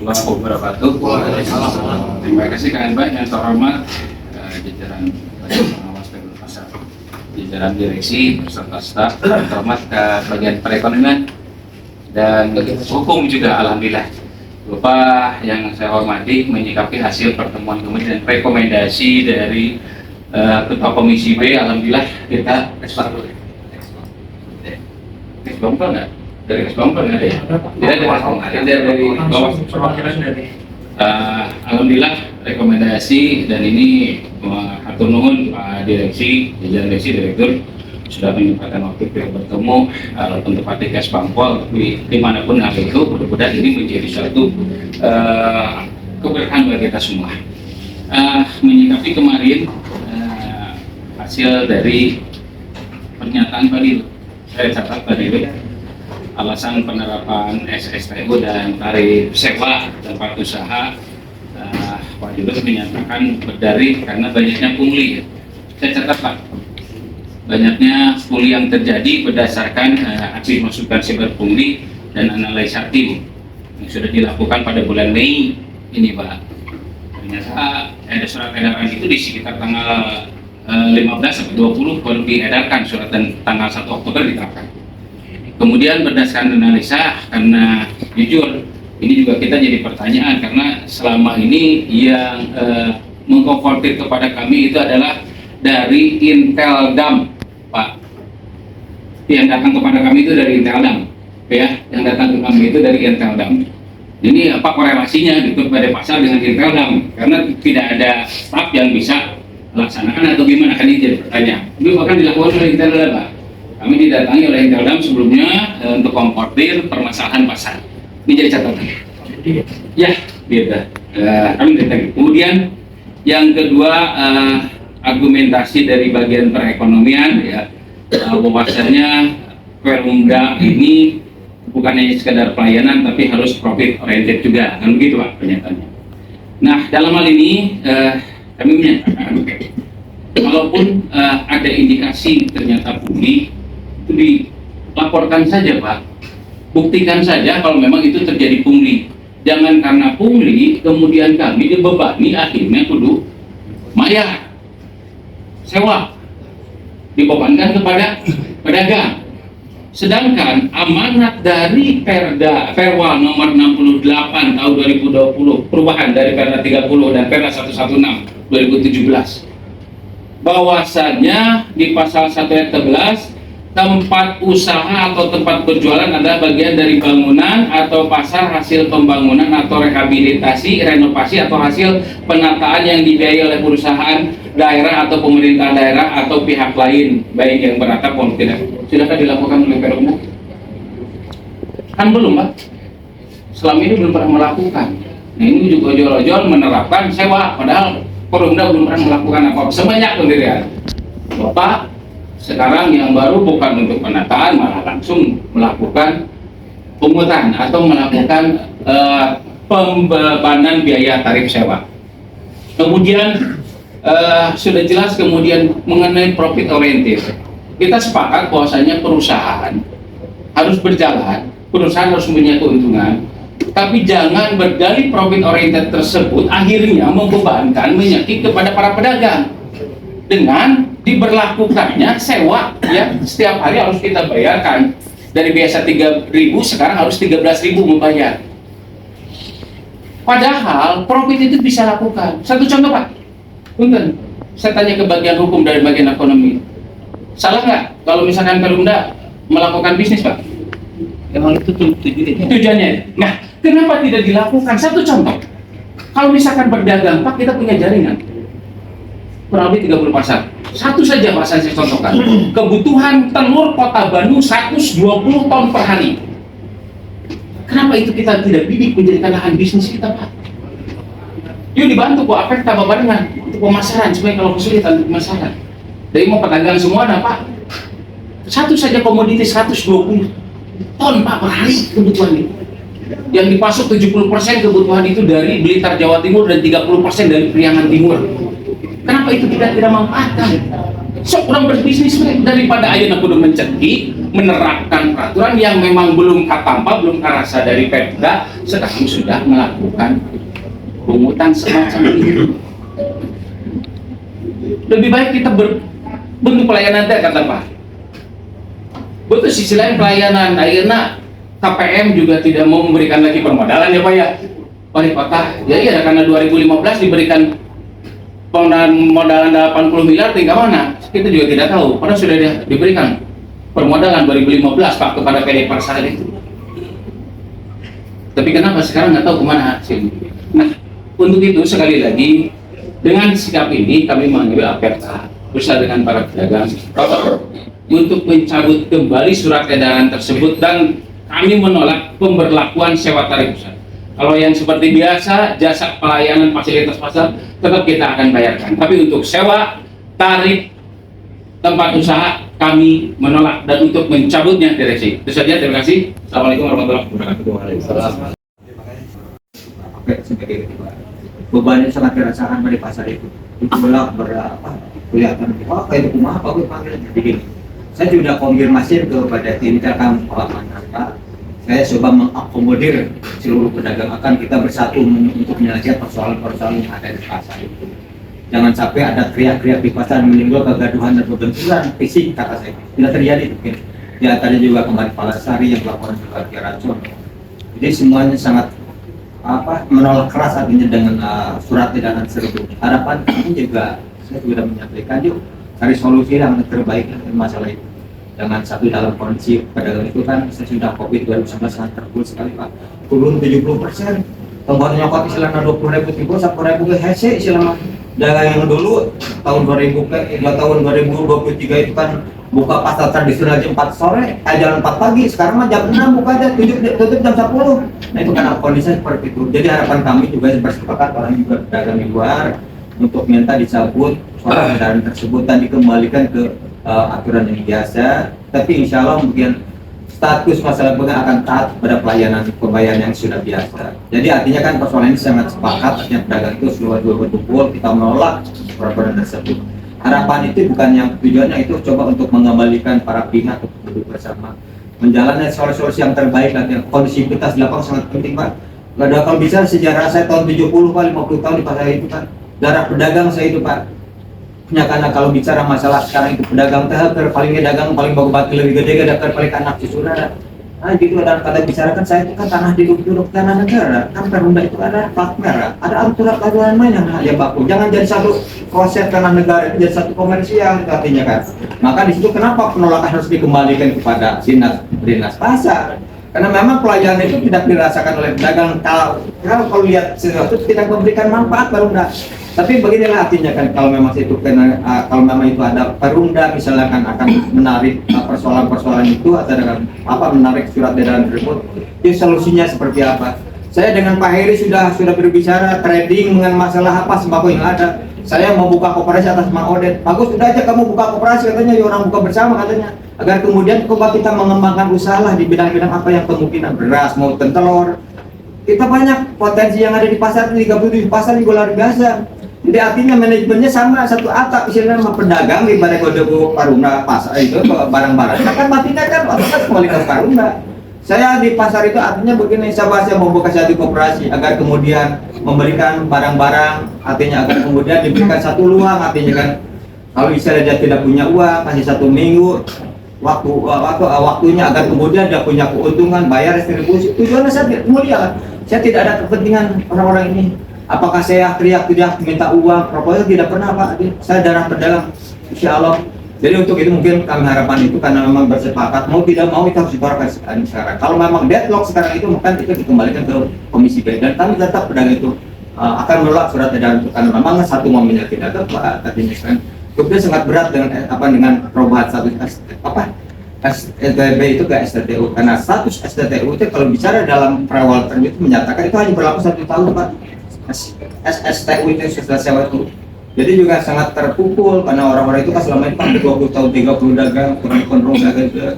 warahmatullahi wabarakatuh. Terima kasih kalian baik yang terhormat jajaran pengawas dan pasar, jajaran direksi beserta staf, terhormat ke bagian perekonomian dan hukum juga. Alhamdulillah, Bapak yang saya hormati menyikapi hasil pertemuan kemudian rekomendasi dari Ketua Komisi B. Alhamdulillah kita ekspor nggak? Dari ekspor nggak ada ya? Tidak ada dari bawah perwakilan dari. Alhamdulillah rekomendasi dan ini atur nuhun Pak Direksi, jajaran direksi, direktur sudah menyempatkan waktu kita bertemu untuk Patikes Bangpol dimanapun hal itu. Mudah-mudahan ini menjadi suatu keberkahan bagi kita semua. Menyikapi kemarin hasil dari pernyataan Pak Dirut, saya catat Pak Dirut, alasan penerapan SSTU dan tarif sewa tempat usaha, Pak Dirut menyatakan berdalih karena banyaknya pungli. Saya catat Pak, banyaknya pungli yang terjadi berdasarkan aksi masukan siber pungli dan analisa tim yang sudah dilakukan pada bulan Mei ini Pak. Ternyata ada surat edaran itu di sekitar tanggal 15 sampai 20 baru diedarkan surat, dan tanggal 1 Oktober diterapkan. Kemudian berdasarkan analisa, karena jujur ini juga kita jadi pertanyaan karena selama ini yang mengkonfrontir kepada kami itu adalah dari Inteldam Pak. Yang datang kepada kami itu dari Inteldam ya, yang datang ke kami itu dari Inteldam. Ini apa korelasinya gitu pada pasar dengan Inteldam, karena tidak ada staf yang bisa melaksanakan atau gimana, kan ini jadi pertanyaan. Itu bahkan dilakukan oleh Inteldam Pak. Kami didatangi oleh Inteldam sebelumnya untuk komportir permasalahan pasar. Ini jadi catatan. Ya, beda. Kami didatangi. Kemudian yang kedua, argumentasi dari bagian perekonomian ya, bahwasanya Perumda ini bukan hanya sekedar pelayanan tapi harus profit oriented juga, kan begitu Pak pernyataannya. Nah, dalam hal ini kami menyatakan kalaupun ada indikasi ternyata pungli, itu dilaporkan saja Pak, buktikan saja kalau memang itu terjadi pungli. Jangan karena pungli kemudian kami dibebani akhirnya kudu bayar sewa, dibebankan kepada pedagang. Sedangkan amanat dari Perwa nomor 68 tahun 2020, perubahan dari Perda 30 dan Perda 116 2017, bahwasanya di pasal 1 ayat 11 tempat usaha atau tempat berjualan adalah bagian dari bangunan atau pasar hasil pembangunan atau rehabilitasi, renovasi atau hasil penataan yang dibiayai oleh perusahaan daerah atau pemerintah daerah atau pihak lain, baik yang beratap maupun tidak. Sudahkah dilakukan oleh Perumda? Kan belum Pak. Selama ini belum pernah melakukan. Nah, ini juga ojol-ojol menerapkan sewa, padahal Perumda belum pernah melakukan apa-apa sebanyak pendirian. Bapak sekarang yang baru bukan untuk penataan, malah langsung melakukan pungutan atau melakukan pembebanan biaya tarif sewa. Kemudian sudah jelas kemudian mengenai profit oriented. Kita sepakat bahwasanya perusahaan harus berjalan, perusahaan harus punya keuntungan, tapi jangan berdalih profit oriented tersebut akhirnya membebankan, menyakit kepada para pedagang dengan diberlakukannya sewa ya, setiap hari harus kita bayarkan, dari biasa 3.000 sekarang harus 13.000 membayar. Padahal profit itu bisa lakukan. Satu contoh Pak, punten, saya tanya ke bagian hukum dari bagian ekonomi, salah nggak kalau misalkan Perumda melakukan bisnis Pak? Emang itu tujuannya. Nah, kenapa tidak dilakukan? Satu contoh, kalau misalkan berdagang Pak, kita punya jaringan kurang lebih 30 pasar. Satu saja pasar saya contohkan, kebutuhan telur Kota Bandung 120 ton per hari. Kenapa itu kita tidak bidik menjadikan lahan bisnis kita Pak? Yuk dibantu kok, apa kita barengan untuk pemasaran supaya kalau kesulitan untuk pemasaran. Dari mau pedagang semua ada Pak. Satu saja komoditi 120 ton Pak per hari kebutuhan itu. Yang dipasok 70% kebutuhan itu dari Blitar Jawa Timur dan 30% dari Priangan Timur. Kenapa itu kita tidak manfaatkan? Sok orang berbisnis daripada ayeuna kudu mencegah menerapkan peraturan yang memang belum katampa, belum karasa dari Perda, sekarang sudah melakukan pungutan semacam ini. Lebih baik kita bentuk pelayanan teh kata Pak. Betul, sisi lain pelayanan akhirnya KPM juga tidak mau memberikan lagi permodalan ya Pak ya. Wali kota ya iya karena 2015 diberikan permodalan 80 miliar tinggal mana kita juga tidak tahu, padahal sudah diberikan permodalan 2015 Pak kepada PD Persal itu. Tapi kenapa sekarang nggak tahu kemana hasil? Nah, untuk itu sekali lagi dengan sikap ini kami mengambil aperta bersama dengan para pedagang untuk mencabut kembali surat edaran tersebut dan kami menolak pemberlakuan sewa tarif pusat. Kalau yang seperti biasa jasa pelayanan fasilitas pasar tetap kita akan bayarkan. Tapi untuk sewa tarif tempat usaha kami menolak dan untuk mencabutnya direksi. Itu saja, terima kasih. Assalamualaikum warahmatullahi wabarakatuh. Sebagai beban yang sangat dirasakan dari pasar itu belak berapa kelihatan kayak itu kumaha Pak gue panggil begini. Saya sudah konfirmasi kepada tim Telkom Pak. Saya coba mengakomodir seluruh pedagang akan kita bersatu untuk menyelesaikan persoalan-persoalan yang ada di pasar itu. Jangan sampai ada teriak-teriak di pasar menimbulkan kegaduhan dan benturan fisik kata saya. Tidak terjadi mungkin. Ya tadi juga kemarin Palasari yang melakukan juga racun. Jadi semuanya sangat menolak keras artinya dengan surat edaran tersebut. Harapan kami juga saya sudah menyampaikan yuk cari solusi yang terbaik dari masalah itu. Jangan satu dalam kondisi pedagang itu kan saya sudah COVID 2019 sangat terpuruk sekali Pak, turun 70%. Tempat nyokot istilahnya 20.000 tiba 10.000 ke hese istilahnya. Dagang yang dulu tahun 2023 itu kan buka pasar tradisional jam 4 sore, jam 4 pagi, sekarang mah jam 6 buka aja, tutup jam 10. Nah itu karena kondisi seperti itu. Jadi harapan kami juga bersepakat orang juga pedagang di luar untuk minta dicabut surat edaran tersebut dan dikembalikan ke aturan yang biasa. Tapi insya Allah mungkin status masalah pedagang akan taat pada pelayanan pembayaran yang sudah biasa. Jadi artinya kan persoalan ini sangat sepakat, artinya pedagang itu sudah berkumpul, kita menolak peraturan tersebut. Harapan itu bukan yang tujuannya itu coba untuk mengembalikan para pihak untuk duduk bersama menjalankan solusi yang terbaik dan yang kondisivitas di lapangan sangat penting Pak. Kalau bisa sejarah saya tahun 70 Pak, 50 tahun di pasar itu kan darah pedagang saya itu Pak. Ya karena kalau bicara masalah sekarang itu pedagang teh palingnya dagang paling bagus lebih gede paling anak cucu saudara. Nah gitu dan kata bicara kan saya itu kan tanah di duduk tanah negara kan Perumda itu ada plat merah, ada aturan main yang ya baku. Jangan jadi satu konsep tanah negara itu jadi satu komersial artinya kan. Maka di situ kenapa penolakan harus dikembalikan kepada dinas pasar? Karena memang pelayanan itu tidak dirasakan oleh pedagang. Kalau lihat sesuatu tidak memberikan manfaat Perumda. Tapi beginilah artinya kan kalau memang itu kalau memang itu ada Perumda misalnya akan menarik persoalan-persoalan itu atau dengan menarik surat edaran tersebut, itu solusinya seperti apa? Saya dengan Pak Heri sudah berbicara trading dengan masalah apa sembako yang ada. Saya mau buka koperasi atas Mang Odet. Bagus, udah aja kamu buka koperasi katanya, ya orang buka bersama katanya. Agar kemudian coba kita mengembangkan usaha lah di bidang-bidang apa yang kemungkinan beras mau telur. Kita banyak potensi yang ada di pasar 37 pasar juga luar biasa. Jadi artinya manajemennya sama satu atap istilahnya sama pedagang di balai kode Perumda pasar itu barang-barang kan matinya kan otomatis kembali ke Perumda. Saya di pasar itu artinya begini, saya mau buka satu koperasi agar kemudian memberikan barang-barang, artinya agar kemudian diberikan satu luang, artinya kan kalau misalnya dia tidak punya uang kasih 1 minggu waktunya agar kemudian dia punya keuntungan bayar retribusi. Tujuannya saya mulia, saya tidak ada kepentingan orang-orang ini. Apakah saya teriak-teriak minta uang, proposal tidak pernah Pak, saya darah pedagang, insya Allah. Jadi untuk itu mungkin kami harapan itu karena memang bersepakat, mau tidak mau kita harus dikeluarkan sekarang. Kalau memang deadlock sekarang itu mungkin kita dikembalikan ke Komisi B dan kami tetap pedagang itu akan menolak surat edaran itu karena memang satu momennya tidak tepat, artinya kan. Kemudian sangat berat dengan perubahan status STB itu ke STTU karena status STTU itu kalau bicara dalam perawal term itu menyatakan itu hanya berlaku 1 tahun Pak. SSTU itu sudah sewa itu. Jadi juga sangat terpukul karena orang-orang itu kan selama ini kan 20 tahun 30 dagang kontrol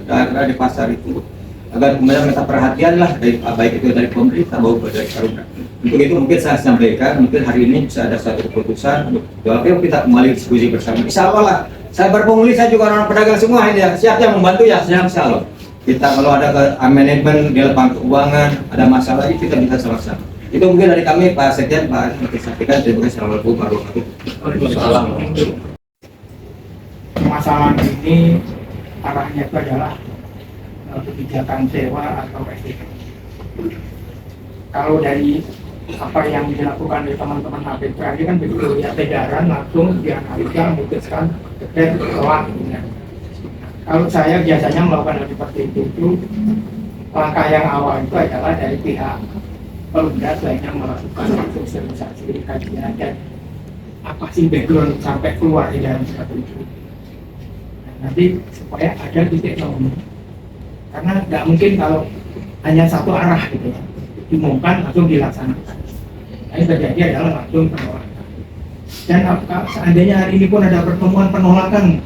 dagang di pasar itu. Agar kemudian minta perhatian lah dari baik itu dari pemerintah maupun dari Perumda. Untuk itu mungkin saya sampaikan mungkin hari ini bisa ada suatu keputusan untuk kita kembali diskusi bersama. Insya Allah lah. Saya berpungli, saya juga orang pedagang semua ini ya, siap yang membantu ya, siap insya Allah. kita kalau ada ke manajemen di lapangan keuangan ada masalah itu kita bisa selesai. Itu mungkin dari kami Pak Sekjen, Pak Anies sampaikan. Terima kasih. Assalamualaikum warahmatullahi wabarakatuh. Permasalahan ini arahnya itu adalah kebijakan sewa atau SDK. Kalau dari apa yang dilakukan oleh teman-teman APK ini kan begitu ya, edaran langsung dianalisa memutuskan terkait tolak. Kalau saya biasanya melakukan hal seperti itu, langkah yang awal itu adalah dari pihak Perumda sebaiknya melakukan sosialisasi kajian dan apa sih background sampai keluar di dalam seperti itu. Nanti supaya ada titik temu, karena nggak mungkin kalau hanya satu arah gitu ya, diumumkan langsung dilaksanakan. Yang terjadi adalah langsung penolakan. Dan apakah seandainya hari ini pun ada pertemuan penolakan,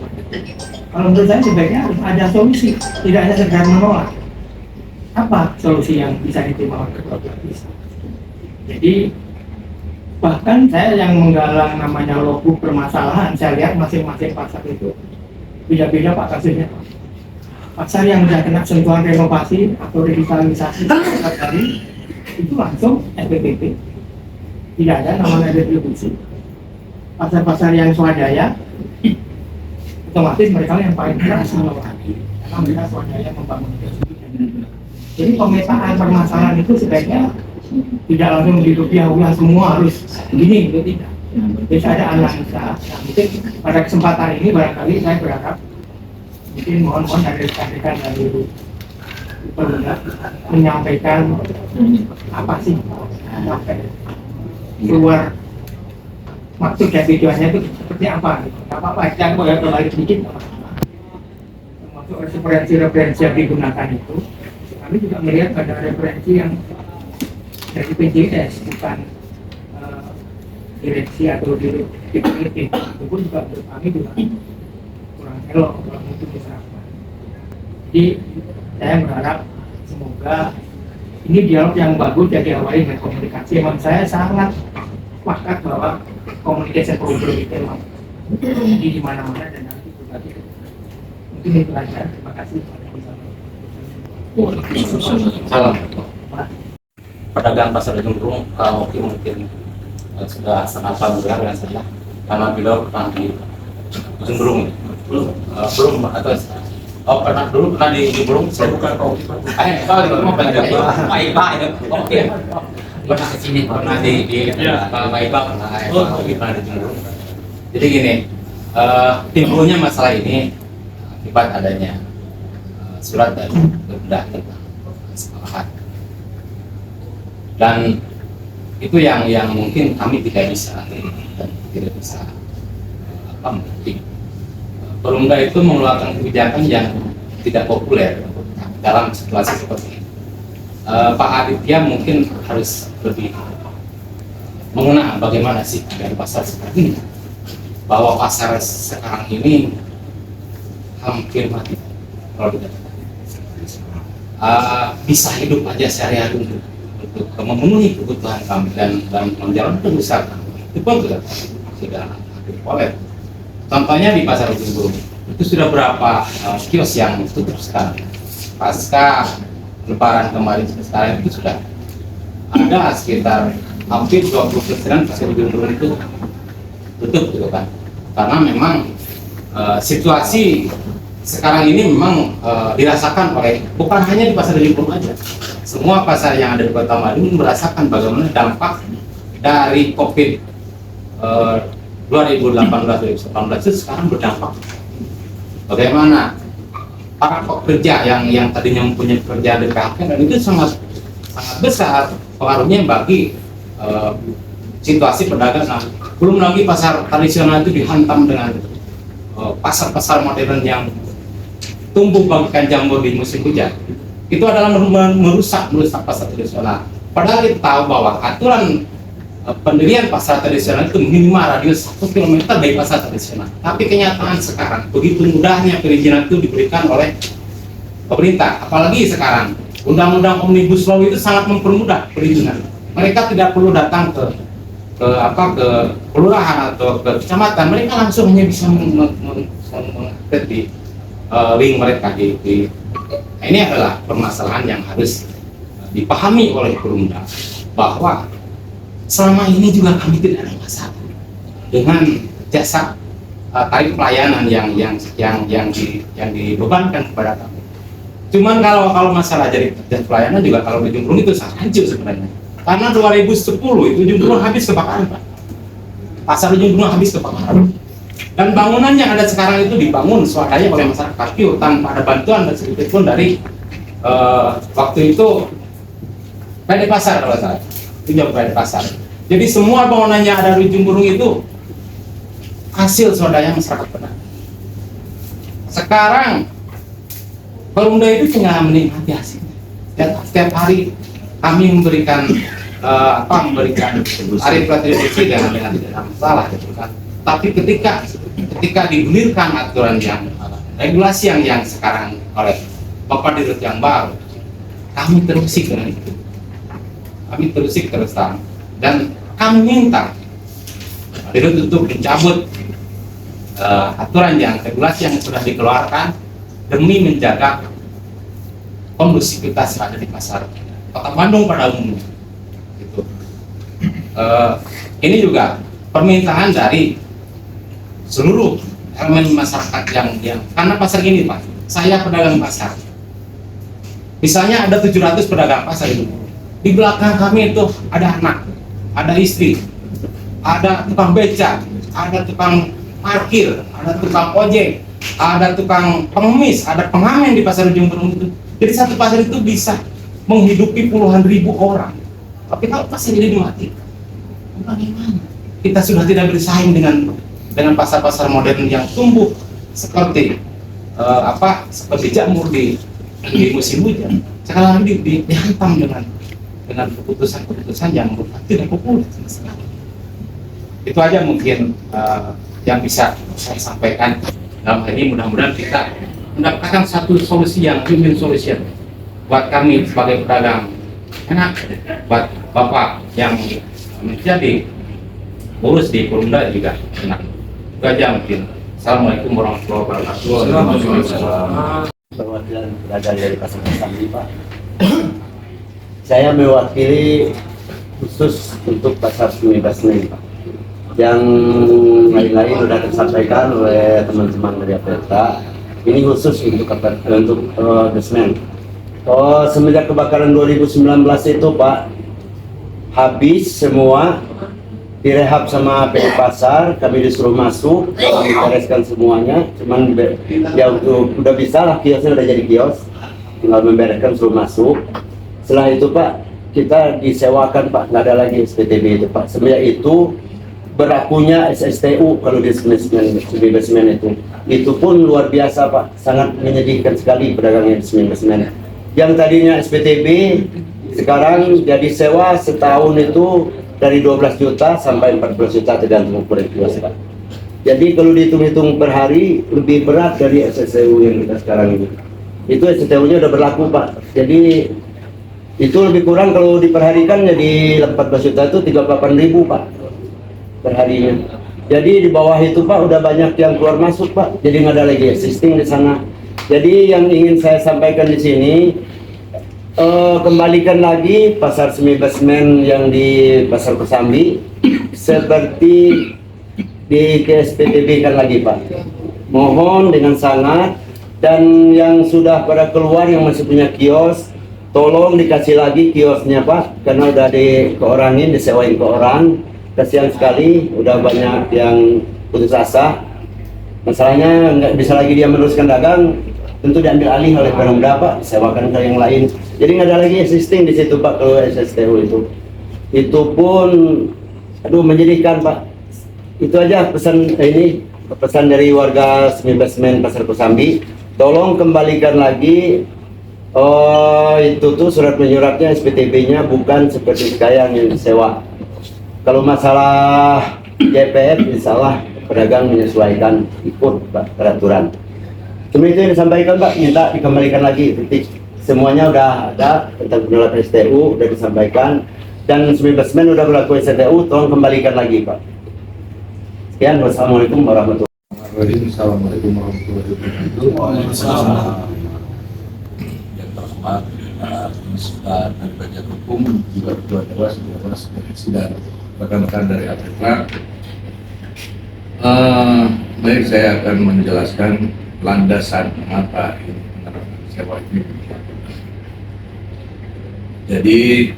kalau menurut saya sebaiknya harus ada solusi, tidak hanya sekedar menolak. Apa solusi yang bisa diterima oleh kedua belah pihak? Jadi bahkan saya yang menggalang namanya logbook permasalahan, saya lihat masing-masing pasar itu beda-beda Pak kasusnya. Pasar yang sudah kena sentuhan renovasi atau revitalisasi tadi itu langsung SPPP, tidak ada namanya retribusi. Pasar-pasar yang swadaya otomatis mereka yang paling keras melewati karena mereka swadaya membangun itu. Jadi pemetaan permasalahan itu sebaiknya tidak langsung dirupiah-rupiah semua harus begini, itu tidak. Bisa ada analisa. Nah, mungkin pada kesempatan ini barangkali saya berharap mungkin mohon dari rekan-rekan dari Perumda menyampaikan apa sih sampai keluar maksud dan tujuannya itu seperti apa gitu. Gak apa-apa, jangan boleh berbalik sedikit. Termasuk referensi-referensi yang digunakan itu kami juga melihat ada referensi yang dari PJS bukan direksi atau direktif itu pun juga menurut kami juga kurang elok kalau itu diterapkan. Jadi saya berharap semoga ini dialog yang bagus jadi awali dengan komunikasi. Memang saya sangat sepakat bahwa komunikasi perlu itu memang jadi di mana-mana dan nanti berbagai mungkin itu aja. Terima kasih. Salam. Pedagang pasar Ujung mungkin sudah sangat familiar dengan saya karena beliau pernah di Ujung Berung, belum atau pernah dulu pernah di Berung. Saya bukan kalau di rumah oke pernah kesini, pernah di Maipa, pernah di Ujung Berung. Jadi gini, timbulnya masalah ini akibat adanya surat dari Perumda tentang kesalahan. Dan itu yang mungkin kami tidak bisa mengerti. Perumda itu mengeluarkan kebijakan yang tidak populer dalam situasi seperti ini. Pak Aditya mungkin harus lebih mengenal bagaimana sih dari pasar seperti ini, bahwa pasar sekarang ini hampir mati kalau tidak bisa hidup aja sehari-hari untuk memenuhi kebutuhan kami dan menjalankan usaha kami. Itu pun sudah oleh. Contohnya di pasar Ujung Berung itu sudah berapa kios yang tutup sekarang. Pasca Lebaran kemarin sekarang itu sudah ada sekitar hampir 20% pasar Ujung Berung itu tutup gitu kan. Karena memang situasi sekarang ini memang dirasakan oleh bukan hanya di pasar Ujung Berung aja, semua pasar yang ada di Kota Madiun merasakan bagaimana dampak dari COVID 2018-2019 itu sekarang berdampak. Bagaimana para pekerja yang tadinya mempunyai pekerjaan di PHK dan itu sangat besar pengaruhnya bagi situasi pedagang. Nah, belum lagi pasar tradisional itu dihantam dengan pasar-pasar modern yang tumbuh bagaikan jamur di musim hujan. Itu adalah merusak pasar tradisional. Padahal kita tahu bahwa aturan pendirian pasar tradisional itu minimal radius 1 km dari pasar tradisional. Tapi kenyataan sekarang begitu mudahnya perizinan itu diberikan oleh pemerintah. Apalagi sekarang Undang-Undang Omnibus Law itu sangat mempermudah perizinan. Mereka tidak perlu datang ke kelurahan atau ke kecamatan. Mereka langsung hanya bisa mengupdate di link mereka Nah, ini adalah permasalahan yang harus dipahami oleh Perumda, bahwa selama ini juga kami tidak ada masalah dengan jasa tarif pelayanan yang dibebankan kepada kami. Cuman kalau masalah jadi jasa pelayanan juga kalau Ujung Berung itu sangat hancur sebenarnya. Karena 2010 itu Ujung Berung habis kebakaran, Pak. Pasar Ujung Berung habis kebakaran. Dan bangunan yang ada sekarang itu dibangun swadaya oleh masyarakat Pio tanpa ada bantuan dan sedikit pun dari waktu itu PD Pasar kalau salah. Itu jauh PD Pasar. Jadi semua bangunan yang ada di Ujung Berung itu hasil swadaya masyarakat benar. Sekarang Perumda itu tinggal menikmati hasilnya. Dan setiap hari kami memberikan tarif retribusi dengan tidak masalah gitu kan. Tapi ketika digulirkan aturan yang regulasi yang sekarang oleh Bapak Dirut yang baru, kami terusik dengan itu. Kami terusik terus terang dan kami minta Dirut untuk mencabut aturan yang regulasi yang sudah dikeluarkan demi menjaga kondusivitas yang ada di pasar Kota Bandung pada umumnya. Gitu. Ini juga permintaan dari seluruh elemen masyarakat yang karena pasar ini, Pak, saya pedagang pasar. Misalnya ada 700 pedagang pasar itu. Di belakang kami itu ada anak, ada istri, ada tukang beca, ada tukang parkir, ada tukang ojek, ada tukang pengemis, ada pengamen di pasar Ujung Berung itu. Jadi satu pasar itu bisa menghidupi puluhan ribu orang. Tapi kalau pasar ini dimatikan, bagaimana? Kita sudah tidak bersaing dengan pasar-pasar modern yang tumbuh seperti seperti jamur di musim hujan. Sekarang dihantam dengan keputusan-keputusan yang tidak populer sama sekali. Itu aja mungkin yang bisa saya sampaikan dalam hal ini. Mudah-mudahan kita mendapatkan satu solusi yang win-win solution buat kami sebagai pedagang, enak buat Bapak yang menjadi urus di Perumda juga enak. Itu aja mungkin. Assalamualaikum warahmatullahi wabarakatuh. Perwakilan pedagang dari Pasar Kosambi, Pak. Saya mewakili khusus untuk Pasar Semi Basmen, Pak. Yang lain-lain sudah tersampaikan oleh teman-teman dari APETA. Ini khusus untuk basement. Semenjak kebakaran 2019 itu, Pak, habis semua, direhab sama PD Pasar, kami disuruh masuk, kami bereskan semuanya. Cuman ya udah bisa lah, kiosnya udah jadi kios, tinggal membereskan, suruh masuk. Setelah itu, Pak, kita disewakan, Pak, nggak ada lagi SPTB itu, Pak. Semenjak itu berlakunya SSTU kalau di basement itu pun luar biasa, Pak, sangat menyedihkan sekali pedagangnya di basement. Yang tadinya SPTB sekarang jadi sewa setahun itu dari 12 juta sampai 14 juta tergantung ukuran kios, Pak. Jadi kalau dihitung-hitung per hari lebih berat dari SSTU yang kita sekarang ini. Itu SSTU-nya udah berlaku, Pak. Jadi itu lebih kurang kalau diperharikan jadi 14 juta itu 38.000, Pak, per harinya. Jadi di bawah itu, Pak, udah banyak yang keluar masuk, Pak. Jadi nggak ada lagi existing di sana. Jadi yang ingin saya sampaikan di sini, kembalikan lagi pasar semi basement yang di Pasar Kosambi seperti di KSPTB kan lagi, Pak. Mohon dengan sangat, dan yang sudah pada keluar yang masih punya kios, tolong dikasih lagi kiosnya, Pak, karena udah dikeorangin, disewain ke orang. Kasihan sekali, udah banyak yang putus asa. Masalahnya nggak bisa lagi dia meneruskan dagang, tentu diambil alih oleh Perumda, Pak, disewakan ke yang lain. Jadi nggak ada lagi existing di situ, Pak, kalau SSTU itu. Itu pun, aduh, menyedihkan, Pak. Itu aja pesan pesan dari warga semi basement Pasar Kosambi. Tolong kembalikan lagi. Itu tuh surat menyuratnya, SPTB-nya bukan seperti sekarang yang disewa. Kalau masalah JPF, insyaallah pedagang menyesuaikan ikut, Pak, peraturan. Cuma itu yang disampaikan, Pak, minta dikembalikan lagi titik. Semuanya udah ada tentang penolakan STU, udah disampaikan, dan semi basement udah berlaku STU, tolong kembalikan lagi, Pak. Sekian, wassalamualaikum warahmatullahi wabarakatuh. Assalamualaikum warahmatullahi wabarakatuh. Waalaikumsalam. Yang terhormat Komisioner dari Bagian Hukum, juga Ketua Dewas, Komisi dan rekan-rekan dari APETRA. Baik, saya akan menjelaskan landasan mengapa ini penerapan sewa ini. Jadi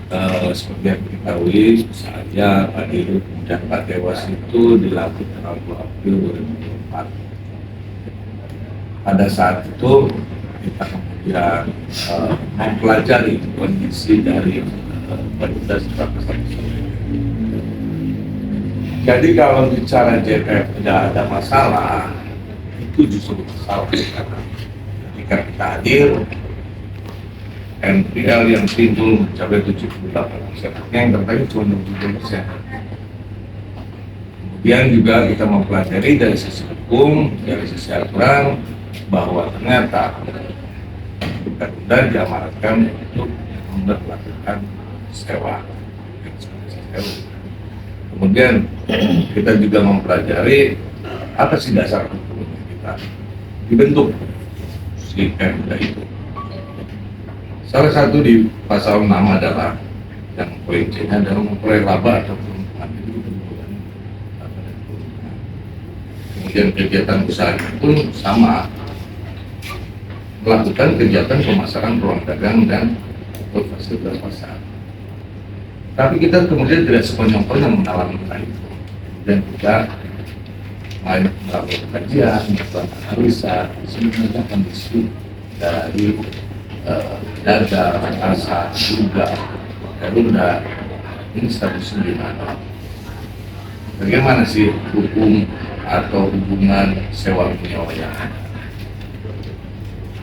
seperti yang diketahui, saya, Pak Dirut, dan Pak Dewas itu dilantik tanggal 2 April 2024. Pada saat itu kita kemudian mempelajari kondisi dari Perda 141. Jadi kalau bicara JPF tidak ada masalah, itu justru masalah. Ketika kita hadir, NPL yang timbul mencapai 78%, yang terbaik cuma 60%. Kemudian juga kita mempelajari dari sisi hukum, dari sisi aturan, bahwa ternyata undang-undang diamanatkan untuk memperlakukan sewa. Kemudian kita juga mempelajari apa sih dasar hukum kita dibentuk si Perda itu. Salah satu di pasal 6 adalah yang poin C-nya adalah memperoleh laba atau keuntungan. Kemudian kegiatan usaha pun sama, melakukan kegiatan pemasaran ruang dagang dan fasilitas pasar. Tapi kita kemudian tidak sepanjang-panjang mengalami hal itu. Dan kita melakukan kajian, melakukan analisa, sebenarnya kondisi dari data, rasa, juga, Garuda, ini statusnya di mana? Bagaimana sih hukum atau hubungan sewa menyewa yang ada?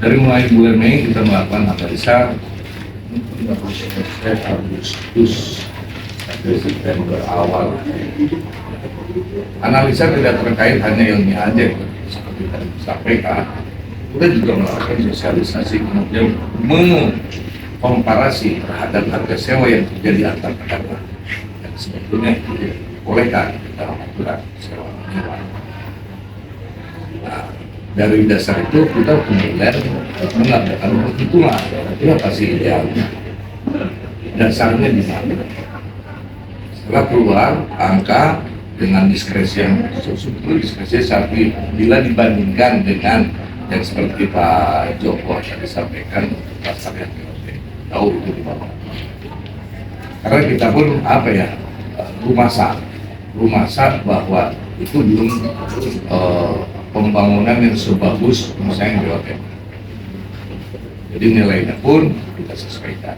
Dari mulai bulan Mei kita melakukan analisa, Agustus sampai September awal. Analisa tidak terkait hanya ilmiah aja, seperti tadi disampaikan. Kita juga melakukan sosialisasi, kemudian mengkomparasi terhadap harga sewa yang terjadi antar pedagang yang sebetulnya dibolehkan dalam aturan sewa menyewa. Nah, dari dasar itu kita kemudian mengadakan perhitungan apa sih idealnya, dasarnya di mana. Setelah keluar angka dengan diskresi yang sebetulnya diskresi, tapi bila dibandingkan dengan yang seperti Pak Joko tadi sampaikan, pasar yang jauh itu di bawah. Karena kita pun rumah sak bahwa itu belum pembangunan yang sebagus misalnya BOT. Jadi nilainya pun kita sesuaikan.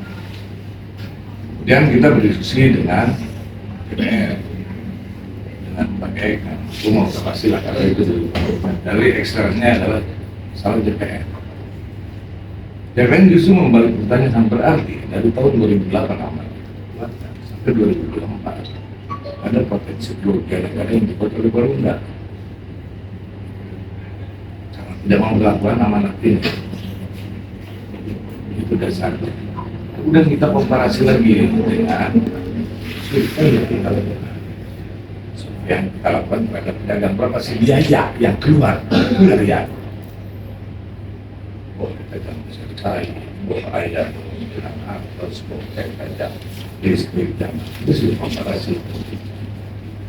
Kemudian kita berdiskusi dengan DPR, dengan bagaikan umum pasti lah, karena itu dari eksternalnya adalah salah DPR. DPR justru membalik pertanyaan berarti dari tahun 2008 aman sampai 2024 ada potensi keluarga negara yang dibuat oleh Perda. Tidak mau melakukan amanat ini, itu dasarnya. Kemudian kita komparasi lagi dengan yang kita lakukan terhadap pedagang, berapa sih biaya yang keluar dari yang pedagang selesai, ayam, terus pedagang listrik, itu sudah komparasi.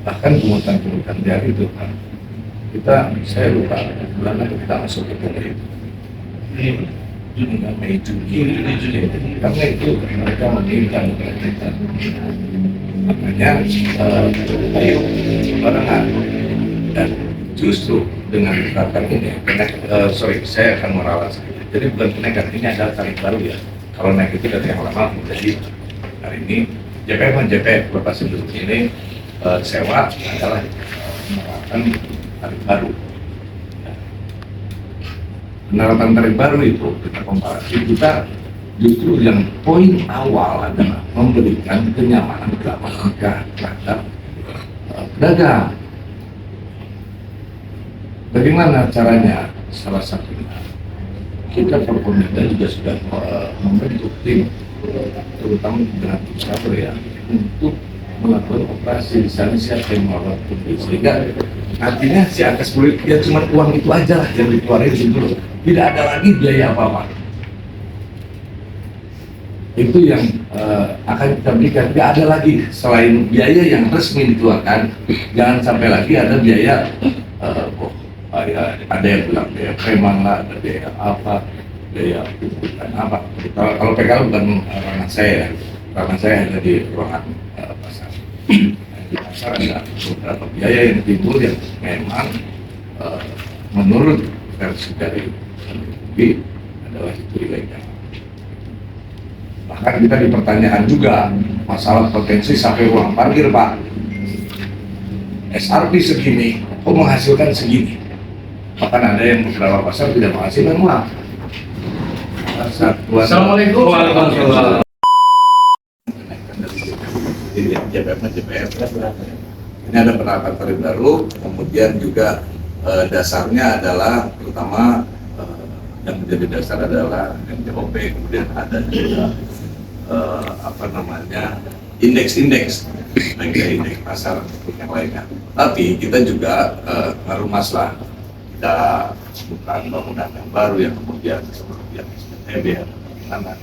Bahkan pungutan dari itu kan saya lupa bulan apa kita masuk ke itu enggak Mei Juni, karena itu mereka menginginkan kita, makanya ayo barengan. Dan justru dengan menerapkan ini saya akan meralat sedikit. Jadi bukan kenaikan, ini adalah tarif baru ya. Kalau naik itu dari yang lama menjadi hari ini JPF lepas sebelum ini sewa adalah menerapkan tarif baru. Penerapan tarif baru itu kita komparasi, kita justru yang poin awal adalah memberikan kenyamanan keamanan terhadap pedagang. Bagaimana caranya? Salah satunya kita Forkominda juga sudah membentuk tim, terutama dengan Instagram ya, untuk melakukan operasi di sana, siapa yang melakukan itu, sehingga nantinya si angka 10 ya cuma uang itu aja lah yang dikeluarin dulu, tidak ada lagi biaya apa-apa. Itu yang akan kita berikan. Tidak ada lagi selain biaya yang resmi dikeluarkan, jangan sampai lagi ada biaya ada yang bilang biaya preman lah, ada biaya apa, biaya bukan apa. Kalau PKL bukan ranah saya, ranah saya hanya di ruangan pasar. Di pasar ada beberapa biaya yang timbul yang memang menurut versi dari MUI adalah itu ilegal. Bahkan kita dipertanyaan juga masalah potensi sampai uang parkir, Pak. SRP segini, kok menghasilkan segini? Bahkan ada yang beberapa pasar tidak menghasilkan uang. Assalamualaikum warahmatullahi wabarakatuh. Ini ada penerapan tarif baru, kemudian juga dasarnya adalah terutama yang menjadi dasar adalah NJOP, kemudian ada juga indeks baik dari indeks pasar maupun yang lainnya. Tapi kita juga ngarumas lah, kita bukan bangunan yang baru yang kemudian seperti yang SPTB atau bagaimana.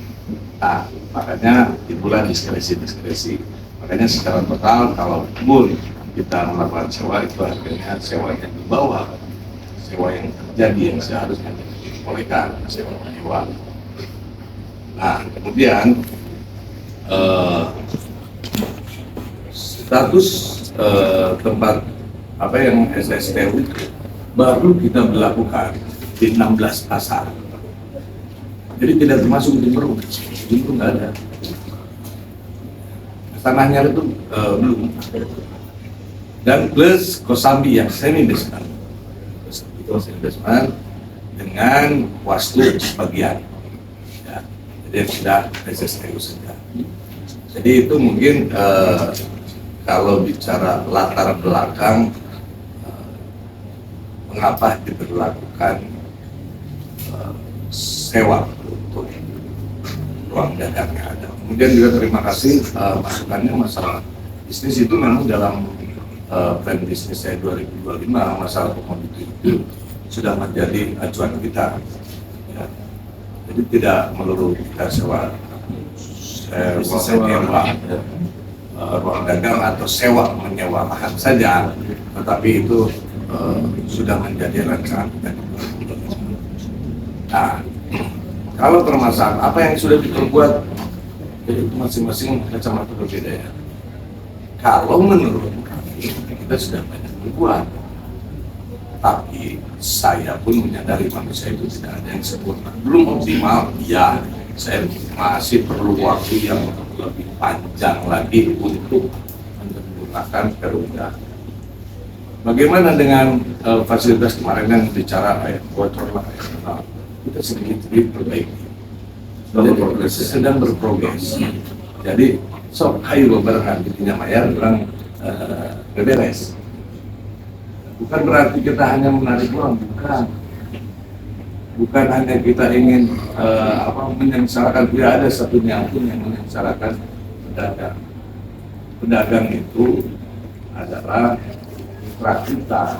Nah, makanya itulah diskresi. Makanya secara total kalau pun kita melakukan sewa itu harganya sewa yang di bawah sewa yang terjadi yang seharusnya diperbolehkan sewa menyewa. Nah, kemudian status tempat apa yang SSTU itu baru kita berlakukan di 16 pasar. Jadi tidak termasuk Jember, itu nggak ada. Tanahnya itu belum. Dan plus Kosambi yang semi basement, dengan wastu sebagian. Ya, jadi sudah SSTU saja. Jadi itu mungkin kalau bicara latar belakang mengapa diberlakukan sewa untuk ruang dagang yang ada. Kemudian juga terima kasih masukannya masalah bisnis itu memang dalam plan bisnis saya 2025 masalah komoditi itu sudah menjadi acuan kita. Ya. Jadi tidak melulu kita sewa ruang dagang atau sewa menyewa lahan saja, tetapi itu sudah menjadi rancangan kita. Nah, kalau permasalahan apa yang sudah diperbuat, jadi itu masing-masing kacamata berbeda ya. Kalau menurut kami, kita sudah banyak berbuat, tapi saya pun menyadari manusia itu tidak ada yang sempurna, belum optimal. Ya, saya masih perlu waktu yang lebih panjang lagi untuk menggunakan Garuda. Bagaimana dengan fasilitas kemarin yang bicara kayak bocor lah, kita sedikit-sedikit perbaiki. Sedang berprogres. Jadi, sok ayo barengan kita mayar orang beberes. Bukan berarti kita hanya menarik uang, bukan hanya kita ingin menyengsarakan. Tidak ada satunya pun yang menyengsarakan pedagang. Pedagang itu adalah mitra kita,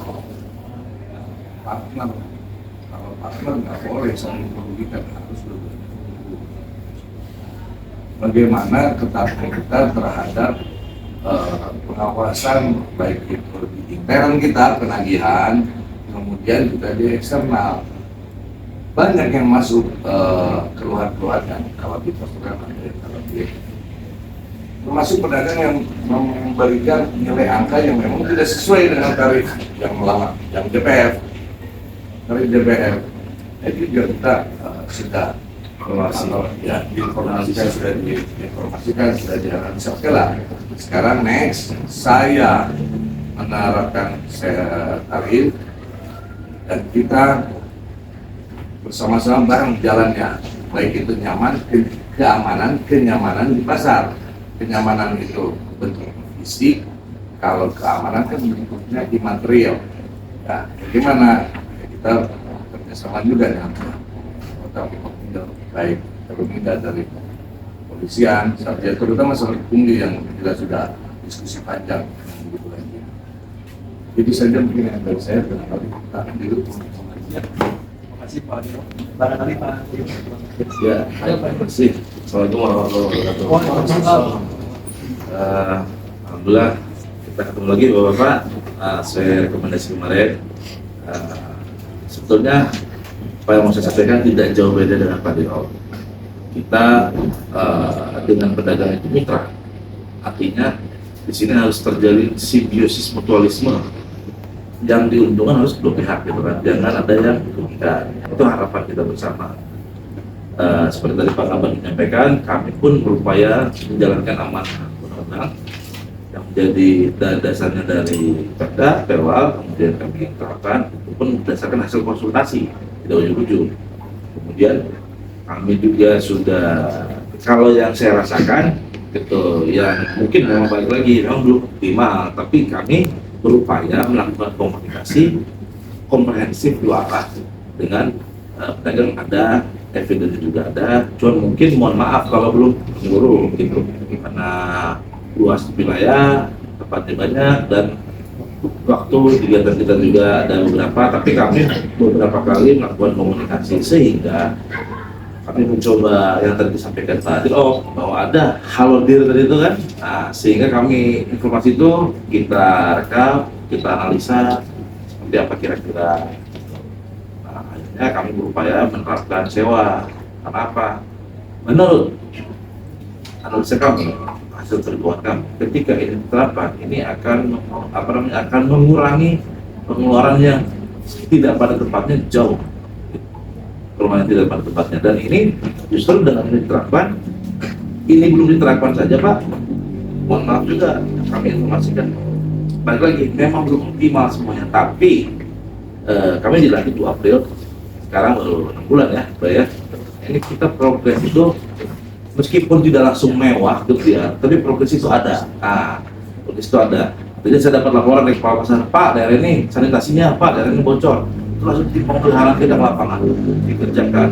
partner. Kalau partner nggak boleh saling merugikan, harus berbeda. Bagaimana ketaatan kita terhadap pengawasan baik itu di intern kita penagihan, kemudian juga di eksternal. Banyak yang masuk keluhan-keluhan yang kalau kita sudah termasuk pedagang yang memberikan nilai angka yang memang tidak sesuai dengan tarif yang lama, yang DPR, tarif DPR. Itu juga kita sudah diinformasikan sudah dianalisa. Oke lah. Sekarang next saya menerapkan tarif dan kita bersama-sama bareng jalannya, baik itu nyaman, kenyamanan di pasar. Kenyamanan itu bentuk fisik, kalau keamanan kan bentuknya imaterial. Ya, bagaimana kita kerjasama juga dengan kota baik terutama dari polisian, terutama masalah pungli yang kita sudah diskusi panjang dengan Bu lagi. Itu saja mungkin yang dari saya, barangkali kita akan duduk untuk pengajian. Terima kasih Pak Adil. Barangkali Pak Adil. Ya, terima kasih. Assalamualaikum warahmatullahi wabarakatuh. Alhamdulillah kita ketemu lagi Bapak-Bapak. Saya rekomendasi kemarin. Sebetulnya apa yang mau saya sampaikan tidak jauh beda dengan Pak Dirol. Kita dengan pedagang itu mitra, artinya di sini harus terjadi simbiosis mutualisme. Yang diuntungkan harus dua pihak, gitu kan? Jangan ada yang dirugikan. Itu harapan kita bersama. Seperti tadi Pak Kaban menyampaikan, kami pun berupaya menjalankan amanah undang-undang yang menjadi dasarnya dari Perda, Perwal, kemudian kami terapkan, itu pun berdasarkan hasil konsultasi, tidak ujung-ujung. Kemudian kami juga sudah, kalau yang saya rasakan, gitu, yang mungkin memang balik lagi, memang belum optimal, tapi kami berupaya melakukan komunikasi komprehensif dua arah dengan pedagang ada, evidence juga ada, cuman mungkin mohon maaf kalau belum menyeluruh gitu, karena luas wilayah, tempatnya banyak, dan waktu kegiatan kita juga ada beberapa, tapi kami beberapa kali melakukan komunikasi sehingga kami mencoba yang tadi disampaikan tadi, bahwa ada halodir tadi itu kan, sehingga kami informasi itu kita rekam, kita analisa seperti apa kira-kira. Akhirnya kami berupaya menerapkan sewa. Kenapa? Menurut analisa kami, hasil perhitungan kami, ketika ini diterapkan, ini akan mengurangi pengeluaran yang tidak pada tempatnya jauh. Perumahan tidak pada tempatnya, dan ini justru dengan ini diterapkan, ini belum diterapkan saja Pak, mohon maaf juga kami informasikan, balik lagi memang belum optimal semuanya, tapi kami dilantik 2 April, sekarang baru 6 bulan ya Pak ya. Ini kita progres itu meskipun tidak langsung mewah gitu ya, tapi progres itu ada. Progres itu ada. Jadi saya dapat laporan dari Kepala Pasar, Pak daerah ini sanitasinya, Pak daerah ini bocor, langsung tim pemeliharaan kita ke lapangan dikerjakan.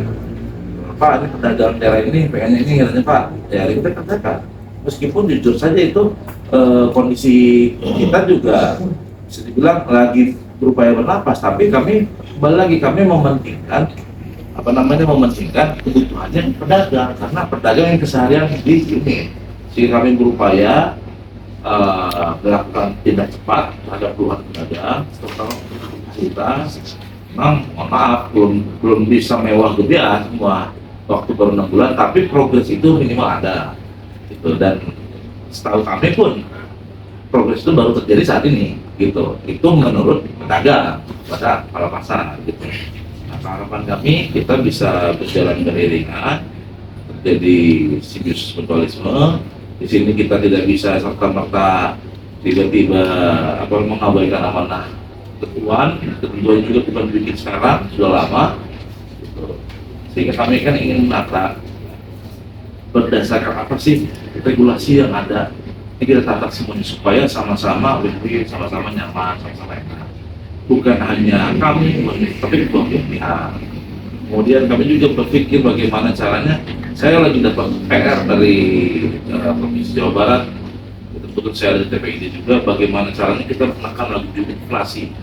Pak ini pedagang daerah ini pengennya ini katanya Pak, ya kita kerjakan. Meskipun jujur saja itu kondisi kita juga bisa dibilang lagi berupaya bernapas, tapi kami kembali lagi kami mementingkan mementingkan kebutuhannya pedagang, karena pedagang yang keseharian di sini. Sehingga kami berupaya melakukan tindak cepat terhadap keluhan pedagang, terutama fasilitas. Memang mohon maaf belum bisa mewah gedean semua, waktu baru 6 bulan, tapi progres itu minimal ada gitu. Dan setahu kami pun progres itu baru terjadi saat ini gitu, itu menurut pedagang pada kepala pasar gitu. Nah, harapan kami kita bisa berjalan beriringan, terjadi simbiosis mutualisme. Di sini kita tidak bisa serta-merta tiba-tiba mengabaikan amanah ketentuan juga bukan bikin sekarang, sudah lama gitu. Sehingga kami kan ingin menata berdasarkan apa sih regulasi yang ada, ini kita tata semuanya supaya sama-sama win-win, sama-sama nyaman, sama-sama enak, bukan hanya kami tapi kedua pihak. Kemudian kami juga berpikir bagaimana caranya. Saya lagi dapat PR dari Provinsi Jawa Barat, betul saya ada di TPID juga, bagaimana caranya kita menekan laju inflasi.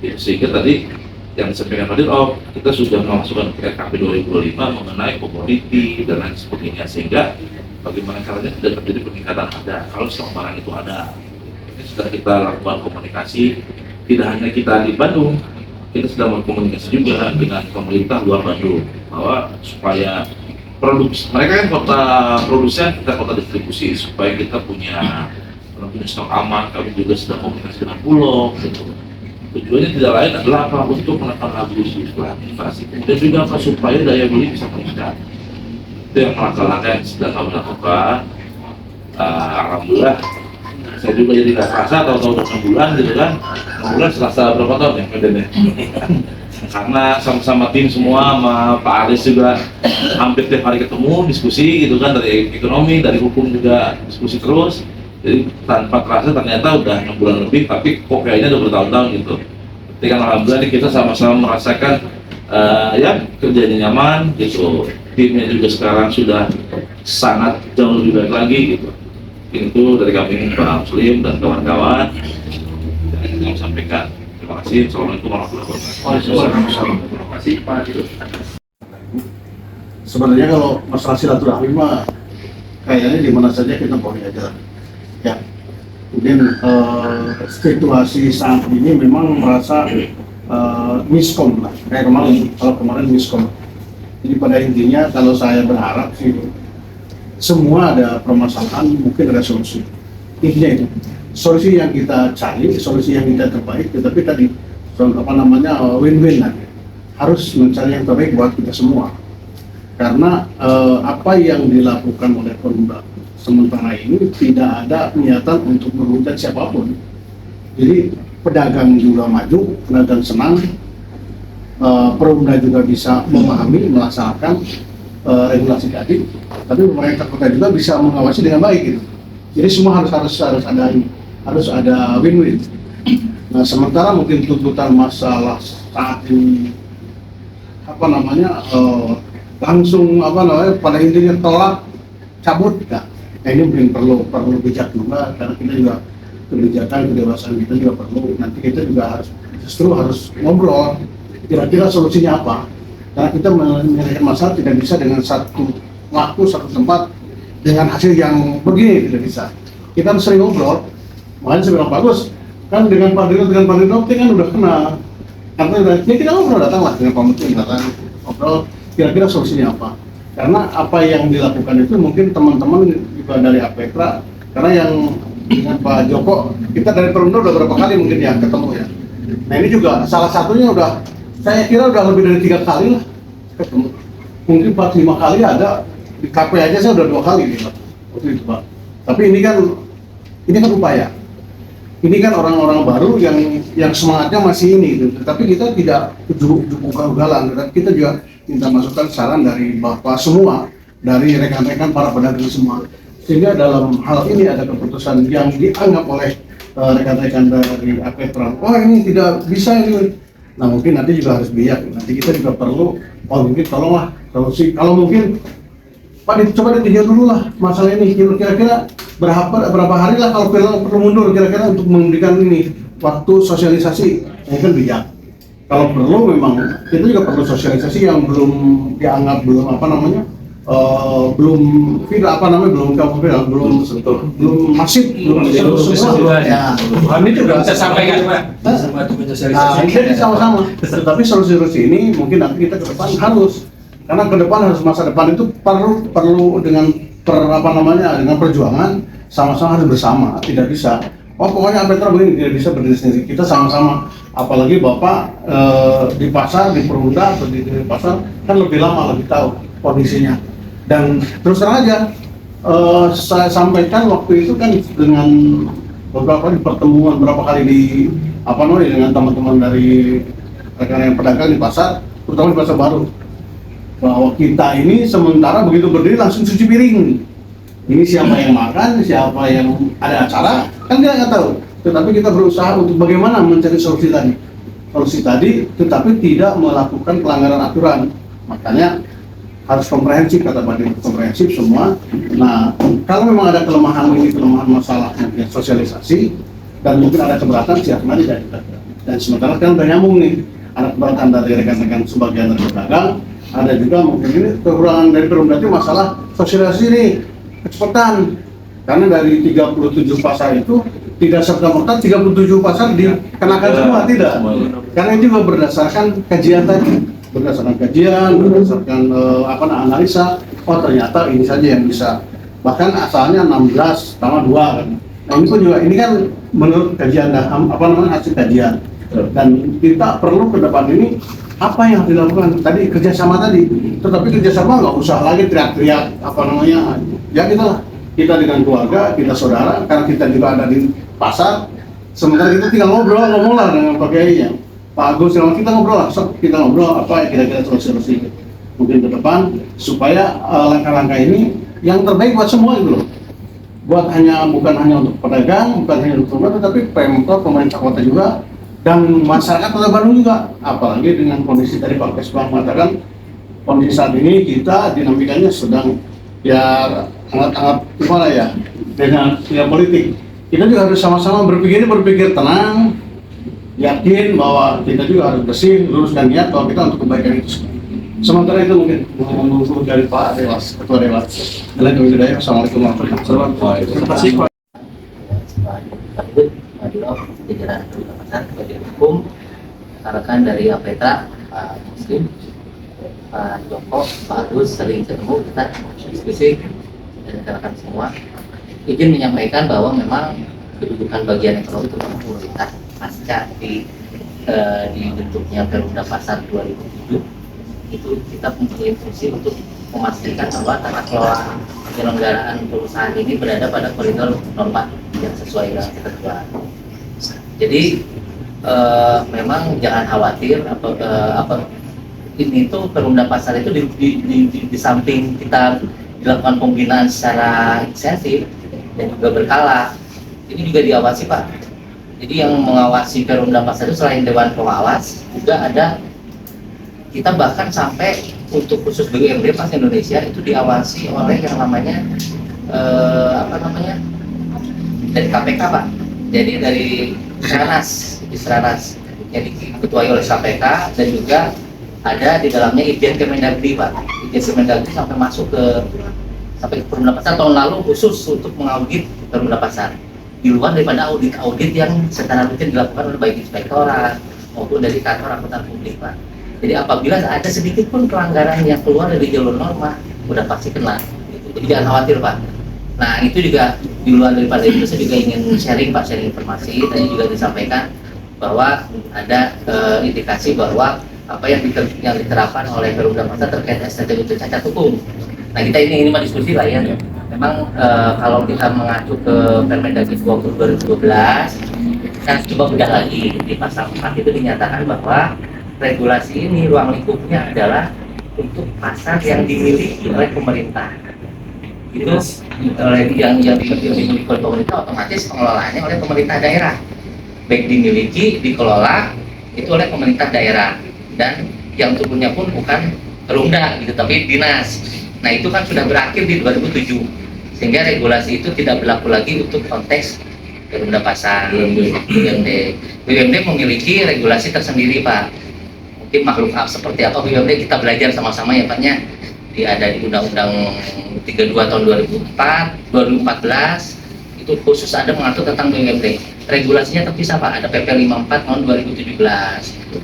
Sehingga tadi yang disampaikan tadi, kita sudah memasukkan RKP 2025 mengenai komoditi dan lain sebagainya, sehingga bagaimana caranya tidak terjadi peningkatan harga kalau stok barang itu ada. Ini sudah kita lakukan komunikasi, tidak hanya kita di Bandung, kita sedang berkomunikasi juga dengan pemerintah luar Bandung, bahwa supaya mereka kan kota produsen, kita kota distribusi, supaya kita punya stok aman. Kami juga sedang komunikasi dengan Bulog gitu. Tujuannya tidak lain adalah apa? Untuk menekan laju inflasi, dan juga apa? Supaya daya beli bisa meningkat. Itu yang langkah-langkah yang sedang kami lakukan. Alhamdulillah, saya juga jadi nggak terasa tahu-tahu 6 bulan gitu kan. 6 bulan selasa berapa tahun ya Medan ya? Karena sama-sama tim semua, sama Pak Aris juga hampir tiap hari ketemu, diskusi gitu kan, dari ekonomi, dari hukum juga diskusi terus. Jadi tanpa terasa ternyata udah 6 bulan lebih, tapi kok kayaknya udah bertahun-tahun gitu. Jadi kan alhamdulillah kita sama-sama merasakan ya kerjanya nyaman gitu. Timnya juga sekarang sudah sangat jauh lebih baik lagi gitu. Itu dari kami Pak Muslim dan kawan-kawan yang mau sampaikan. Terima kasih. Assalamualaikum warahmatullahi wabarakatuh. Terima kasih Pak Dirut. Sebenarnya kalau masalah silaturahmi mah kayaknya di mana saja kita boleh aja. Ya, mungkin situasi saat ini memang merasa miskom lah. Kayak kemarin miskom. Jadi pada intinya kalau saya berharap sih semua ada permasalahan, mungkin ada solusi. Intinya itu solusi yang kita cari, solusi yang kita terbaik, tetapi tadi win-win lah. Harus mencari yang terbaik buat kita semua. Karena apa yang dilakukan oleh Perumda sementara ini tidak ada niatan untuk merugikan siapapun. Jadi pedagang juga maju, pedagang senang, Perumda juga bisa memahami, melaksanakan regulasi tadi, tapi pemerintah kota juga bisa mengawasi dengan baik gitu. Jadi semua harus ada win-win. Nah, sementara mungkin tuntutan masalah saat ini langsung pada intinya tolak cabut ya. Nah, ini mungkin perlu bijak juga, karena kita juga kedewasaan kita juga perlu. Nanti kita juga harus ngobrol kira-kira solusinya apa. Karena kita menyelesaikan masalah tidak bisa dengan satu waktu, satu tempat dengan hasil yang begini, tidak bisa. Kita harus sering ngobrol. Makanya saya bilang bagus kan dengan Pak Dirut kan udah kenal. Karena kita ngobrol, datanglah dengan Pak Menteri, datang ngobrol kira-kira solusinya apa. Karena apa yang dilakukan itu mungkin teman-teman juga dari APETRA, karena yang dengan Pak Joko kita dari Perumda udah berapa kali mungkin ya ketemu ya. Nah ini juga salah satunya saya kira udah lebih dari 3 kali lah ketemu. Mungkin 4-5 kali ada, di KP aja saya udah 2 kali gitu waktu itu Pak. Tapi ini kan upaya. Ini kan orang-orang baru yang semangatnya masih ini gitu. Tapi kita tidak ugal-ugalan, kita juga minta masukan saran dari Bapak semua, dari rekan-rekan para pedagang semua. Sehingga dalam hal ini ada keputusan yang dianggap oleh rekan-rekan dari APETRA, oh ini tidak bisa ini. Nah mungkin nanti juga harus bijak, nanti kita juga perlu, mungkin tolonglah solusi, kalau mungkin Pak coba ditinjau dulu lah masalah ini, kira-kira berapa hari lah kalau perlu mundur kira-kira untuk memberikan ini waktu sosialisasi, mungkin bijak. Kalau perlu memang kita juga perlu sosialisasi yang belum dianggap belum masif, belum semua. Ya, ini juga bisa sampaikan Pak. Nah, jadi sama-sama. Tetapi solusi ini mungkin nanti kita ke depan harus, karena ke depan harus masa depan itu perlu dengan dengan perjuangan sama-sama harus bersama, tidak bisa. Oh pokoknya APETRA begini, tidak bisa berdiri sendiri. Kita sama-sama, apalagi Bapak di pasar, di Perumda atau di pasar kan lebih lama, lebih tahu kondisinya. Dan terus terang aja, saya sampaikan waktu itu kan dengan beberapa kali pertemuan, berapa kali dengan teman-teman dari rekan-rekan pedagang di pasar, terutama di pasar baru, bahwa kita ini sementara begitu berdiri langsung cuci piring. Ini siapa yang makan, siapa yang ada acara, kan kita nggak tahu. Tetapi kita berusaha untuk bagaimana mencari solusi tadi, tetapi tidak melakukan pelanggaran aturan. Makanya harus komprehensif, kata Pak Dirut, komprehensif semua. Nah, kalau memang ada kelemahan masalah mungkin sosialisasi dan mungkin ada keberatan, silakan aja dan sementara kan udah nyambung nih, ada keberatan dari rekan-rekan sebagian dari pedagang, ada juga mungkin ini kekurangan dari Perumda itu masalah sosialisasi nih, kecepatan. Karena dari 37 pasar itu tidak serta-merta 37 pasar dikenakan semua, tidak. Karena itu juga berdasarkan kajian tadi. Berdasarkan analisa, oh ternyata ini saja yang bisa, bahkan asalnya 16 tambah 2 kan. Nah ini pun juga, ini kan menurut kajian hasil kajian, dan kita perlu ke depan ini apa yang harus dilakukan tadi, kerjasama tadi. Tetapi kerjasama nggak usah lagi teriak-teriak ya kita dengan keluarga, kita saudara, karena kita juga ada di pasar, sementara kita tinggal ngomong lah dengan Pak Kiai-nya, Pak Agus, kita ngobrol apa ya kira-kira solusi mungkin ke depan supaya langkah-langkah ini yang terbaik buat semua gitu loh. Bukan hanya untuk pedagang, bukan hanya untuk pemerintah, tapi Pemkot, pemerintah kota juga, dan masyarakat Kota Bandung juga. Apalagi dengan kondisi tadi Pak Kesbang mengatakan kondisi saat ini kita dinamikanya sedang ya sangat gimana ya, dengan dunia politik. Kita juga harus sama-sama berpikir tenang, yakin bahwa kita juga harus bersih, luruskan niat bahwa kita untuk kebaikan itu semua. Sementara itu mungkin menunggu dari Pak Dewas, Ketua Dewas. Assalamualaikum warahmatullahi wabarakatuh. Terima kasih Pak. Lanjut, jajaran Pasar, bagian hukum, rekan dari APETA, Pak Muslim, Pak Joko, Pak Agus, sering ketemu, kita diskusi dan rekan semua. Izin menyampaikan bahwa memang kedudukan bagian ekonomi terutama pemerintah pasca dibentuknya Perumda Pasar 2007 itu kita mempunyai fungsi untuk memastikan bahwa tata kelola penyelenggaraan perusahaan ini berada pada koridor norma yang sesuai dengan ketentuan. Jadi memang jangan khawatir ini tuh Perumda Pasar itu di samping kita dilakukan pembinaan secara insentif dan juga berkala, ini juga diawasi Pak. Jadi yang mengawasi Perumda Pasar itu selain Dewan Pengawas juga ada, kita bahkan sampai untuk khusus BUMD Pas Indonesia itu diawasi oleh yang namanya dari KPK Pak. Jadi dari Isranas yang diketuai oleh KPK dan juga ada di dalamnya Itjen Kemendagri Pak. Itjen Kemendagri sampai masuk ke Perumda Pasar tahun lalu khusus untuk mengaudit Perumda Pasar di luar daripada audit yang secara rutin dilakukan oleh baik inspektorat maupun dari kantor angkutan publik Pak. Jadi apabila ada sedikit pun pelanggaran yang keluar dari jalur norma, udah pasti kena. Jadi jangan khawatir Pak. Nah itu juga di luar daripada itu saya juga ingin sharing Pak, sharing informasi. Tadi juga disampaikan bahwa ada indikasi bahwa apa yang diterapkan oleh Perumda Pasar terkait STT itu cacat hukum. Nah kita ini mau diskusi lah ya. Memang kalau kita mengacu ke Permendagri 2012, kita coba bedah lagi di pasal 4 itu dinyatakan bahwa regulasi ini ruang lingkupnya adalah untuk pasar yang dimiliki oleh pemerintah. Itu yang dimiliki oleh pemerintah, otomatis pengelolaannya oleh pemerintah daerah. Baik dimiliki, dikelola itu oleh pemerintah daerah, dan yang turunnya pun bukan Perumda gitu, tapi dinas. Nah itu kan sudah berakhir di 2007, sehingga regulasi itu tidak berlaku lagi untuk konteks Perumda Pasar. BUMD memiliki regulasi tersendiri Pak. Mungkin makhluk seperti apa BUMD kita belajar sama-sama ya Pak nya. Ada di Undang-Undang 32 tahun 2014 itu khusus ada mengatur tentang BUMD. Regulasinya terpisah Pak, ada PP 54 tahun 2017.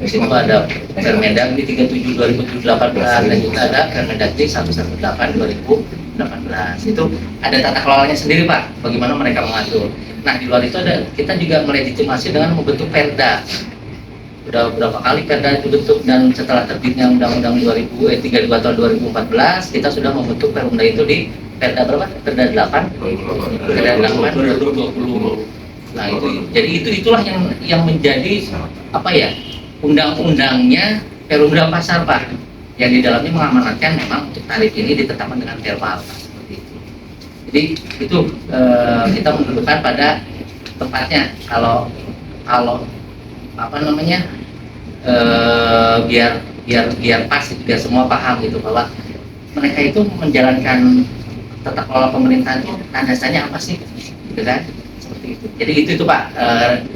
Di situ ada Permendagri 37 2018 dan juga ada Permendagri 118 2018. Itu ada tata kelolanya sendiri Pak, bagaimana mereka mengatur. Nah di luar itu ada, kita juga melegitimasi dengan membentuk Perda. Udah berapa kali Perda dibentuk, dan setelah terbitnya Undang-Undang 32 tahun 2014 kita sudah membentuk Perumda itu di Perda berapa? Perda 8 2020. Nah itu, jadi itulah yang menjadi apa ya, undang-undangnya Perumda Pasar Pak, yang di dalamnya mengamanatkan memang untuk tarif ini ditetapkan dengan verbal Pak, seperti itu. Jadi itu kita mendudukan pada tempatnya. Kalau apa namanya, biar pas, biar semua paham gitu bahwa mereka itu menjalankan tata kelola pemerintahan itu landasannya apa sih, gitu kan, seperti itu. Jadi itu Pak,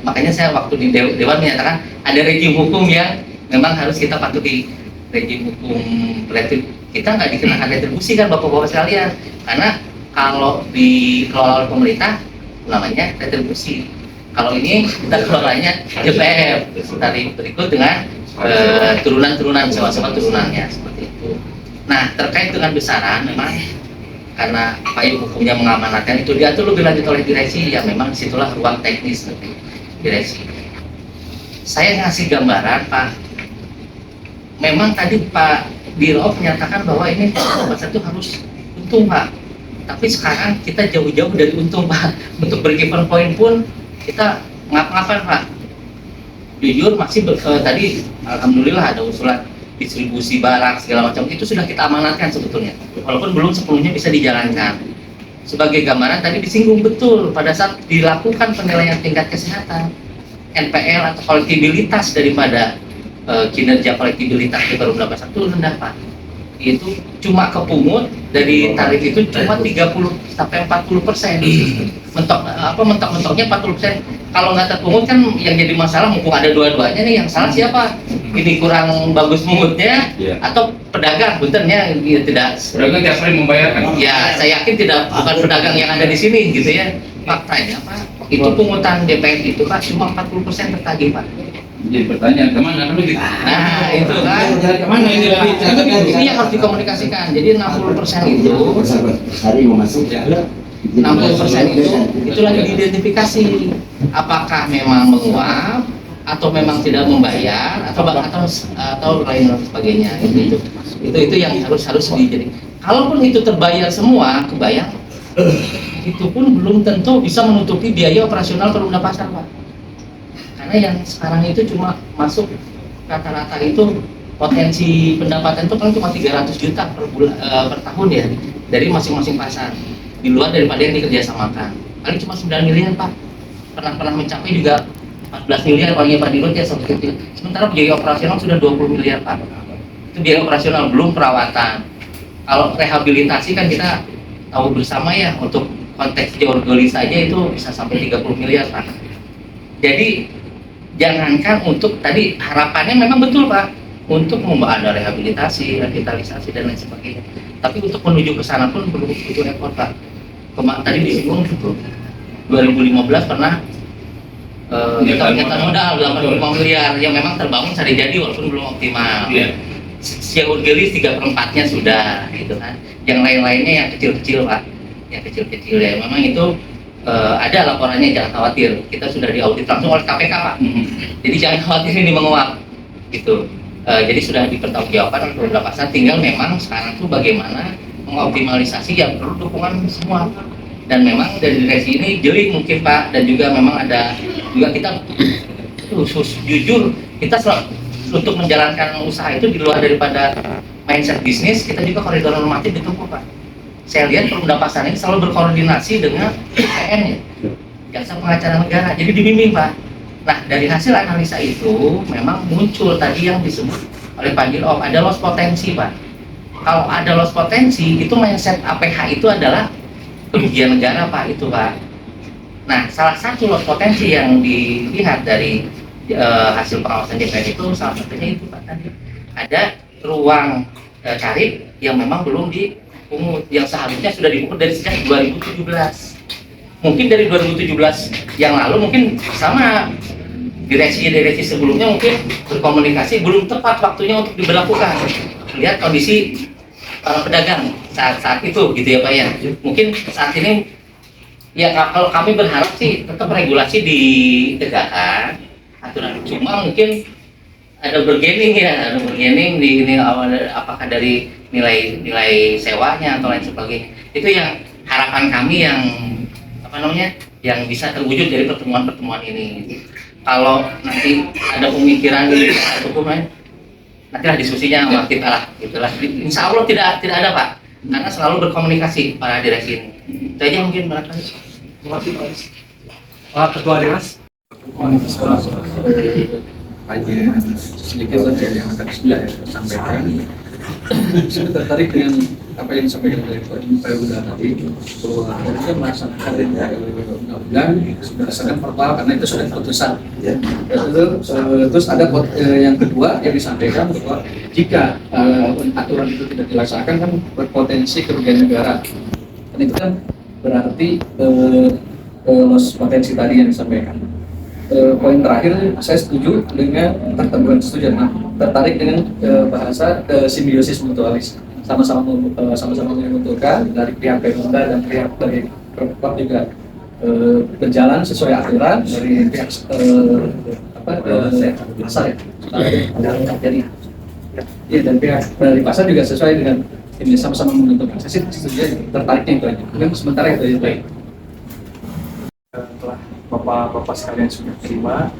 makanya saya waktu di Dewan menyatakan ada rejim hukum yang memang harus kita patuhi. Rejim hukum kita nggak dikenakan retribusi kan Bapak-Bapak sekalian, karena kalau dikelola oleh pemerintah namanya retribusi. Kalau ini kita kelolanya JPF, tadi berikut dengan turunan-turunan, sama-sama turunannya seperti itu. Nah terkait dengan besaran, memang karena payung hukumnya mengamanatkan itu diatur lebih lanjut oleh direksi, yang memang disitulah ruang teknis nanti direksi. Saya ngasih gambaran Pak, memang tadi Pak Dirop menyatakan bahwa ini pasar itu harus untung Pak, tapi sekarang kita jauh-jauh dari untung Pak. Untuk break-even point pun kita ngapa-ngapain Pak, jujur masih tadi alhamdulillah ada usulan distribusi barang segala macam, itu sudah kita amanatkan sebetulnya, walaupun belum sepenuhnya bisa dijalankan. Sebagai gambaran tadi disinggung betul pada saat dilakukan penilaian tingkat kesehatan, NPL atau kolektibilitas daripada kinerja kolektibilitas di Perumda Pasar itu rendah Pak. itu cuma kepungut dari tarif itu cuma 30 sampai 40%. Mentok-mentoknya 40%. Kalau nggak terpungut kan yang jadi masalah, mumpung ada dua-duanya nih, yang salah siapa? Ini kurang bagus mungutnya atau pedagang, puntennya tidak. Pedagang tiap hari membayarkan. Ya, saya yakin bukan pedagang yang ada di sini gitu ya. Faktanya Pak, itu pungutan DPR itu Pak cuma 40% tertagih Pak. Jadi pertanyaan kemana kan begitu? Nah itu kan, Kemana ini lagi? ini yang harus dikomunikasikan. Jadi 60% itu, 60% itu lagi diidentifikasi. Apakah memang menguap atau memang tidak membayar atau lain sebagainya. Itu yang harus jadi. Kalaupun itu terbayar semua, kebayang itu pun belum tentu bisa menutupi biaya operasional Perumda Pasar Pak. Karena yang sekarang itu cuma masuk rata-rata itu potensi pendapatan itu kan cuma 300 juta per tahun ya dari masing-masing pasar, di luar daripada yang dikerjasamakan. Paling cuma 9 miliar Pak, pernah mencapai juga 14 miliar palingnya Pak Dirut ya seperti itu. Sementara biaya operasional sudah 20 miliar Pak. Itu biaya operasional belum perawatan. Kalau rehabilitasi kan kita tahu bersama ya, untuk konteks Jorgoli saja itu bisa sampai 30 miliar Pak. Jadi jangankan untuk tadi harapannya memang betul Pak untuk ada rehabilitasi, revitalisasi dan lain sebagainya. Tapi untuk menuju ke sana pun belum begitu repot Pak. Tadi disinggung itu 2015 pernah kita punya modal 85 miliar yang memang terbangun sehari jadi walaupun belum optimal. Siang Urgelis 3/4-nya sudah gitu kan. Yang lain-lainnya yang kecil-kecil Pak, yang kecil-kecil ya memang itu ada laporannya, jangan khawatir, kita sudah diaudit langsung oleh KPK Pak. Jadi jangan khawatir ini menguap gitu. Jadi sudah dipertanggungjawabkan oleh beberapa pasar, tinggal memang sekarang tuh bagaimana mengoptimalisasi yang perlu dukungan semua. Dan memang dari direksi ini jeli mungkin Pak, dan juga memang ada juga kita jujur kita untuk menjalankan usaha itu di luar daripada mindset bisnis, kita juga koridor normatif ditempuh Pak. Saya lihat Perumda Pasar ini selalu berkoordinasi dengan PN ya, Jasa Pengacara Negara, jadi dibimbing Pak. Nah dari hasil analisa itu memang muncul tadi yang disebut oleh Pak Dirop, ada loss potensi Pak. Kalau ada loss potensi itu mindset APH itu adalah kerugian negara Pak, itu Pak. Nah salah satu loss potensi yang dilihat dari hasil pengawasan DPR itu salah satunya itu Pak tadi ada ruang tarif yang memang belum dipungut, yang seharusnya sudah dipungut dari sejak 2017. Mungkin dari 2017 yang lalu mungkin sama direksi sebelumnya mungkin berkomunikasi belum tepat waktunya untuk diberlakukan. Lihat kondisi para pedagang saat itu gitu ya Pak ya. Mungkin saat ini ya kalau kami berharap sih tetap regulasi ditegakkan, aturan. Cuma mungkin ada bergening di ini apakah dari nilai sewanya atau lain sebagainya. Itu yang harapan kami yang bisa terwujud dari pertemuan ini. Kalau nanti ada pemikiran hukum nantilah diskusinya sama kita lah, gitulah. Insya Allah tidak ada Pak, karena selalu berkomunikasi para direksi ini. Itu aja mungkin barangkali. Pak Ketua Dewas. Hanya sedikit saja yang akan sudah sampaikan. Saya tertarik dengan apa yang disampaikan oleh Pak Yuda tadi, bahwa kita melaksanakan undang-undang berdasarkan formal karena itu sudah keputusan. Terus ada yang kedua yang disampaikan bahwa jika aturan itu tidak dilaksanakan kan berpotensi kerugian negara. Dan itu kan berarti loss potensi tadi yang disampaikan. Poin terakhir saya setuju dengan bukan setuju, tertarik dengan bahasa simbiosis mutualis, sama-sama menguntungkan dari pihak Pemda dan pihak dari Pemkot juga berjalan sesuai aturan dari pihak pasar ya. Jadi dan pihak dari pasar juga sesuai dengan ini sama-sama menguntungkan. Saya setuju, tertariknya itu aja. Mungkin sementara itu aja. Telah Bapak sekalian sudah terima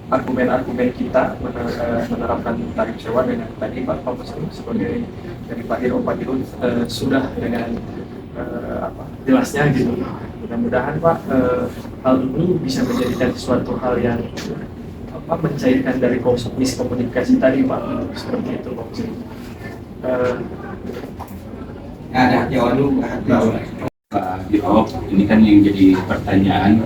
argumen-argumen kita menerapkan tarif sewa dengan tadi Pak sebagai dari Pak Dirut sudah dengan jelasnya gitu. Mudah-mudahan Pak hal ini bisa menjadikan suatu hal yang mencairkan dari miskomunikasi tadi Pak, seperti itu Pak. ada jawab dulu Pak Dirok, ini kan yang jadi pertanyaan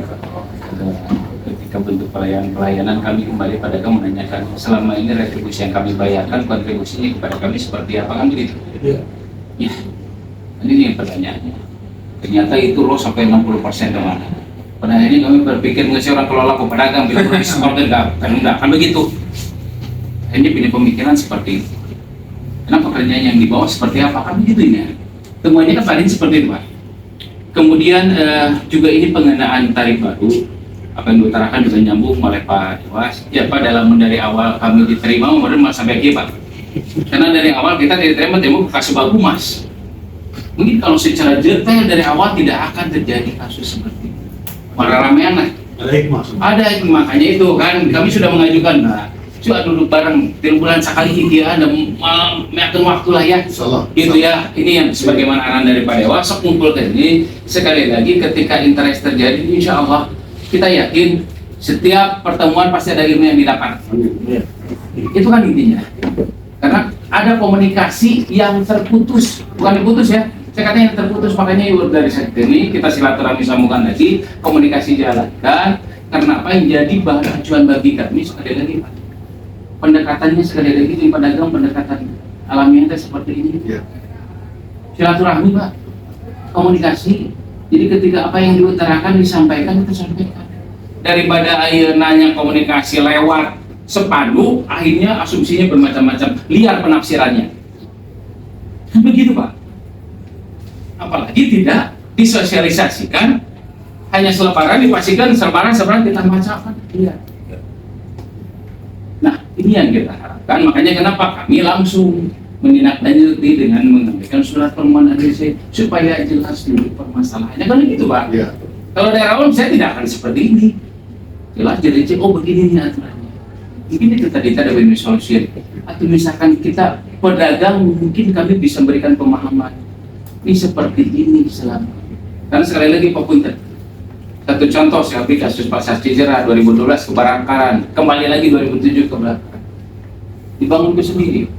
ketika bentuk pelayanan kami kembali pada kamu menanyakan selama ini retribusi yang kami bayarkan kontribusinya kepada kami seperti apa kan begitu? Iya. Ya, ini yang pertanyaannya. Ternyata itu loh sampai 60% kemana? Pada akhirnya kami berpikir ngasih orang kelola ke pedagang bilang bisa enggak kan begitu. Akhirnya punya pemikiran seperti itu. Kenapa pekerjaan yang dibawa seperti apa kan begitu ini? Temuannya kan paling seperti itu Pak. Kemudian juga ini pengenaan tarif baru apa yang diutarakan juga nyambung oleh Pak Dewas. Ya Pak, dalam dari awal kami diterima kemudian malah sampai akhir Pak. Karena dari awal kita diterima temu kasus bagus Mas. Mungkin kalau secara detail dari awal tidak akan terjadi kasus seperti ini. Malah ramean lah. Ada hikmah. Ada makanya itu kan kami sudah mengajukan Pak. Coba duduk bareng 3 bulan sekali dia ada mengatur waktu lah ya. Insyaallah. Gitu ya, ini yang sebagaimana arahan dari Pak Dewas kumpul ke ini sekali lagi ketika interest terjadi insya Allah kita yakin setiap pertemuan pasti ada ilmu yang didapat. Itu kan intinya. Karena ada komunikasi yang terputus, bukan diputus ya. Saya katanya yang terputus, makanya dari saat ini kita silaturahmi sambungkan lagi, komunikasi jalankan. Karena apa yang jadi bahan acuan bagi kami sekali lagi Pak. Pendekatannya sekali lagi di pedagang pendekatan alamiahnya seperti ini. Iya. Silaturahmi Pak, komunikasi. Jadi ketika apa yang diutarakan disampaikan itu sampaikan. Daripada nanya komunikasi lewat sepadu, akhirnya asumsinya bermacam-macam, liar penafsirannya. Begitu Pak. Apalagi tidak disosialisasikan, hanya selebaran dipastikan selebaran kita bacakan. Iya. Nah, ini yang kita harapkan. Makanya kenapa kami langsung menindaklanjuti dengan menyampaikan surat permohonan ADC supaya jelas dulu permasalahannya. Kan gitu Pak. Iya. Kalau dari awal saya tidak akan seperti ini. Jelas jadi oh begini nih aturannya. Mungkin itu tadi ada win-win solution. Atau misalkan kita pedagang mungkin kami bisa memberikan pemahaman. Ini seperti ini selama. Karena sekali lagi Pak Punten. Satu contoh saya ambil kasus Pasar Cijerah 2012 kebakaran, kembali lagi 2007 kebakaran. Dibangun ke sendiri,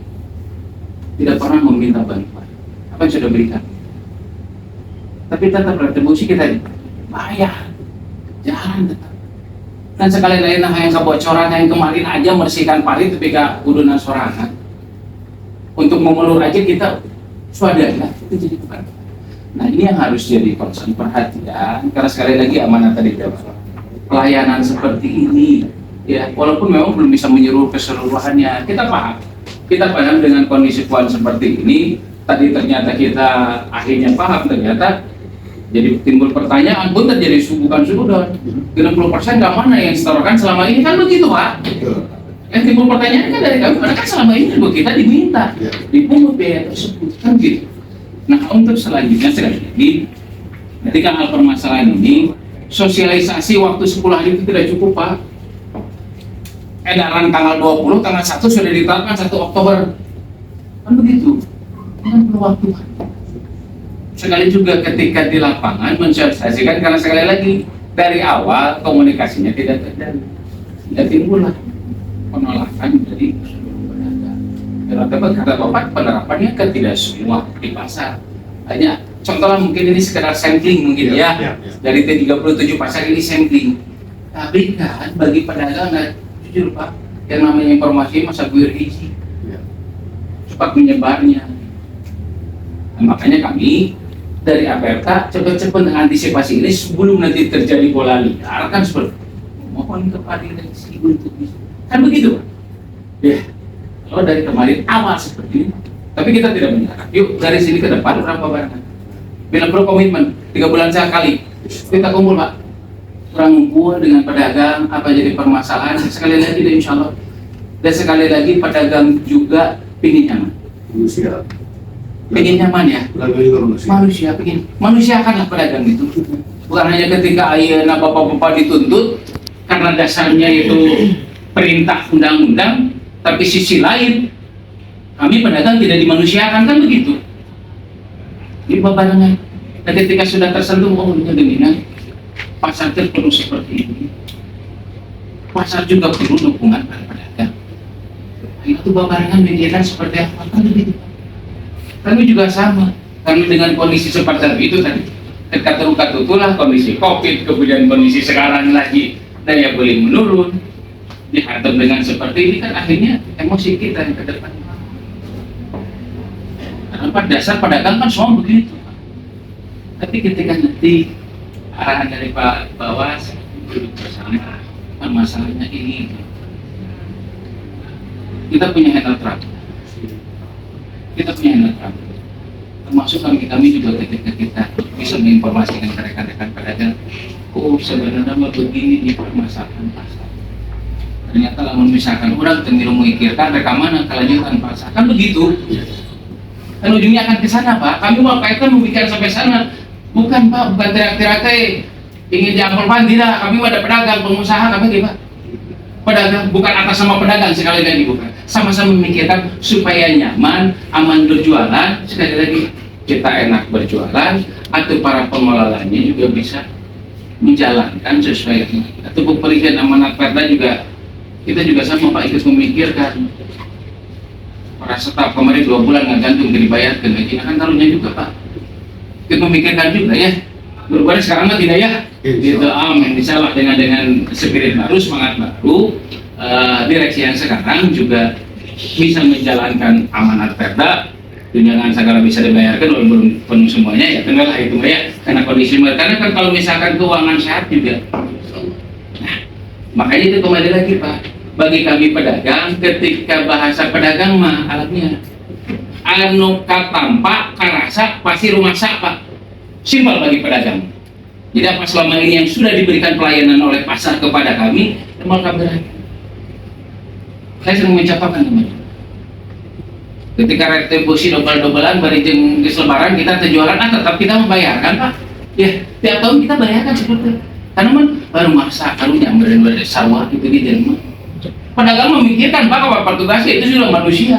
tidak pernah meminta bantuan. Apa yang sudah berikan? Tapi tetap retribusi kita bayar, jalan tetap. Dan sekali lain yang kebocoran yang kemarin aja bersihkan parit ketika udunan sorangan. Untuk memelur aja kita swadaya, itu jadi bukan. Nah ini yang harus jadi concern perhatian karena sekali lagi amanah tadi pelayanan seperti ini ya walaupun memang belum bisa menyeluruh keseluruhannya kita paham dengan kondisi keuangan seperti ini tadi ternyata kita akhirnya paham ternyata jadi timbul pertanyaan pun terjadi bukan sudah 60% nggak mana yang disetorkan selama ini kan begitu Pak. Yang timbul pertanyaan kan dari kami karena kan selama ini juga kita diminta dipungut biaya tersebut kan gitu. Nah untuk selanjutnya sekali lagi ketika hal permasalahan ini sosialisasi waktu 10 hari itu tidak cukup Pak. Edaran tanggal 20, tanggal 1 sudah ditetapkan 1 Oktober kan begitu kan perlu waktu Pak. Sekali juga ketika di lapangan mensosialisasikan karena sekali lagi dari awal komunikasinya tidak terjadi tidak timbullah penolakan dari kata Bapak penerapannya kan tidak semua di pasar hanya contohnya mungkin ini sekedar sampling mungkin ya. Dari T37 pasar ini sampling tapi kan bagi pedagang jujur Pak yang namanya informasi masa guir isi cepat menyebarnya nah, makanya kami dari APRK cepat-cepat mengantisipasi ini sebelum nanti terjadi bola liar kan seperti mohon kepada direksi untuk bisa kan begitu Pak ya. Kalau dari kemarin awal seperti ini, tapi kita tidak menyerah. Yuk dari sini ke depan berapa barangan? Bila perlu komitmen 3 bulan sekali kita kumpul Pak. Kurang ngumpul dengan pedagang apa jadi permasalahan sekali lagi dan insya Allah. Dan sekali lagi pedagang juga pingin nyaman. Pingin nyaman ya. Manusia kanlah pedagang itu. Bukan hanya ketika ayeuna bapak-bapak dituntut karena dasarnya itu perintah undang-undang. Tapi sisi lain, kami pedagang tidak dimanusiakan kan begitu. Di barangan. Dan ketika sudah tersentuh, oh ini demikian, pasar perlu seperti ini. Pasar juga perlu dukungan para pedagang. Itu barangan menyediakan seperti apa kan begitu. Kami juga sama. Kami dengan kondisi seperti itu tadi, ketika tertutulah kondisi COVID, kemudian kondisi sekarang lagi daya beli menurun, dihantam dengan seperti ini kan akhirnya emosi kita yang ke depan. Karena pada dasar pedagang kan semua begitu. Tapi ketika nanti arahan dari Pak Bawas duduk bersama, kan masalahnya ini, kita punya handle trap, termasuk kami juga ketika kita bisa menginformasikan ke rekan-rekan pedagang, oh sebenarnya mah begini di permasalahan pasar. Ternyata lamun misalkan orang temiru memikirkan rekaman kelanjutan pasar, kan begitu. Kan ujungnya akan ke sana Pak. Kami mau kaitkan memikirkan sampai sana. Bukan Pak, bukan teriak-teriak ingin diampulkan, tidak. Kami ada pedagang, pengusaha, kami tidak. Pedagang, bukan atas nama pedagang sekali lagi, bukan. Sama-sama memikirkan supaya nyaman, aman berjualan, sekali lagi kita enak berjualan, atau para pengelolanya juga bisa menjalankan sesuai atau pemberian amanat perda juga, kita juga sama Pak ikut memikirkan. Para staf kemarin 2 bulan nggak gantung dibayarkan, gajinya kan taruhnya juga Pak. Kita memikirkan juga ya, berubah sekarang mah tidak ya, gitu. Amin, insyaallah dengan spirit baru, semangat baru, direksi yang sekarang juga bisa menjalankan amanat perda, tunjangan segala bisa dibayarkan walaupun belum penuh semuanya ya, tenggelam itu ya, karena kondisi karena kan kalau misalkan keuangan sehat juga, nah, makanya itu kembali lagi Pak, bagi kami pedagang, ketika bahasa pedagang mah alatnya anu katampak karasa pasti rumah Pak, simpel bagi pedagang. Jadi apa selama ini yang sudah diberikan pelayanan oleh pasar kepada kami, temal kabar. Saya sering mencapakan teman. Ketika retribusi double-doublean bari jeung geus lebaran kita terjualan, tetap kita membayarkan Pak. Ya, tiap tahun kita bayarkan seperti itu. Karena baru masa karunya meureun sawah gitu di jelema. Pedagang memikirkan Pak bahwa petugasnya itu sudah manusia.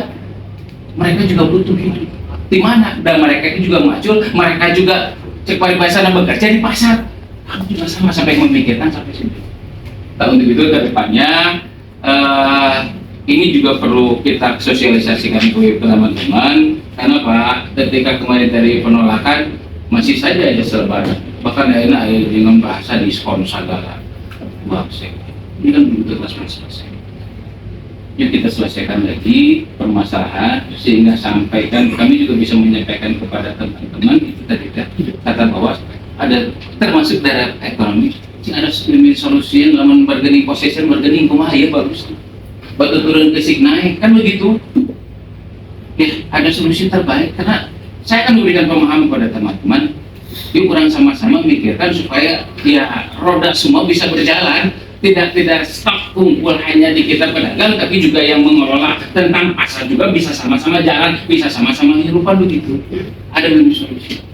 Mereka juga butuh hidup. Di mana? Dan mereka itu juga muncul, mereka juga cek pariwisata bekerja di pasar. Kami juga sama sampai memikirkan sampai sini. Nah, untuk itu ke depannya ini juga perlu kita sosialisasikan ke teman-teman. Karena Pak, ketika kemarin dari penolakan masih saja ada selebaran. Bahkan ada dengan bahasa diskon segala. Maksud ini kan belum selesai. Yuk kita selesaikan lagi permasalahan sehingga sampaikan, kami juga bisa menyampaikan kepada teman-teman itu tadi kata bahwa ada termasuk dari ekonomi ada solusi yang lamun bargaining possession bargaining kumaha ya bagus batu turun ke sik naik kan begitu ya, ada solusi terbaik. Karena saya akan memberikan pemahaman kepada teman-teman, yuk kurang sama-sama memikirkan supaya ya roda semua bisa berjalan, tidak stop kumpul hanya di kita pedagang, tapi juga yang mengelola tentang pasar juga bisa sama-sama jalan, bisa sama-sama hidupan begitu. Ada lebih solusi.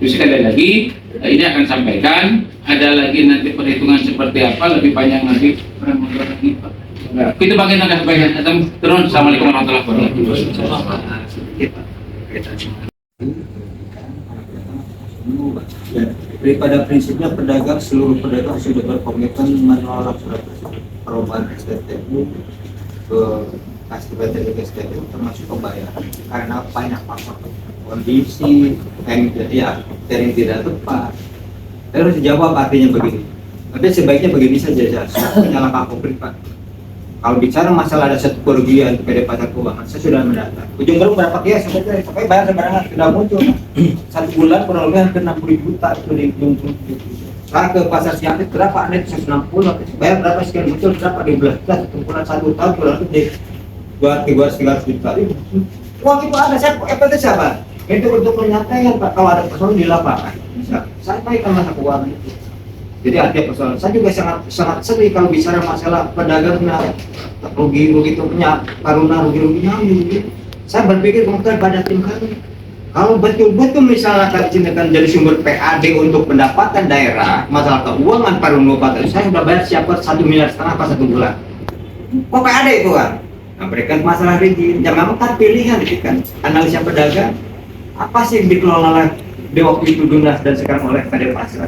Terus sekali lagi ini akan sampaikan, ada lagi nanti perhitungan seperti apa lebih panjang lagi lagi Pak. Itu bagian yang akan sampaikan. Terus assalamualaikum warahmatullahi wabarakatuh. Ya, daripada prinsipnya pedagang, seluruh pedagang sudah berkomitmen menolak surat perubahan STTU ke STTU termasuk pembayaran karena banyak faktor kondisi yang tidak tepat. Saya harus jawab artinya begini. Tapi sebaiknya begini saja, saya menyalahkan publik Pak. Kalau bicara masalah ada satu kerugian kepada pasar keuangan, saya sudah mendata. Ujung belum berapa kias sampai bayar sembarangan sudah muncul. 1 bulan kurang lebih hampir 60 juta itu di ujung. Sekarang ke pasar siang itu berapa? Net 160, bayar berapa sekian muncul berapa di belas kumpulan 1 tahun kurang lebih 200-300 juta. Uang itu ada, saya FPT siapa? Itu untuk menyatakan Pak kalau ada persoalan di lapangan. Bisa saya sampaikan masa keuangan itu. Jadi artinya persoalan, saya juga sangat sedih kalau bicara masalah pedagang rugi itu punya karuna rugi-ruginya. Saya berpikir kemudian pada tim kami, kalau betul-betul misalnya akan jadi sumber PAD untuk pendapatan daerah, masalah keuangan Parundu saya sudah bayar siapa 1,5 miliar per 1 bulan. Kok PAD itu kan? Nah, berikan masalah rigid, ya memang kan pilihan itu kan. Analisa pedagang, apa sih yang dikelola di waktu itu Dunas dan sekarang oleh PD Pasar?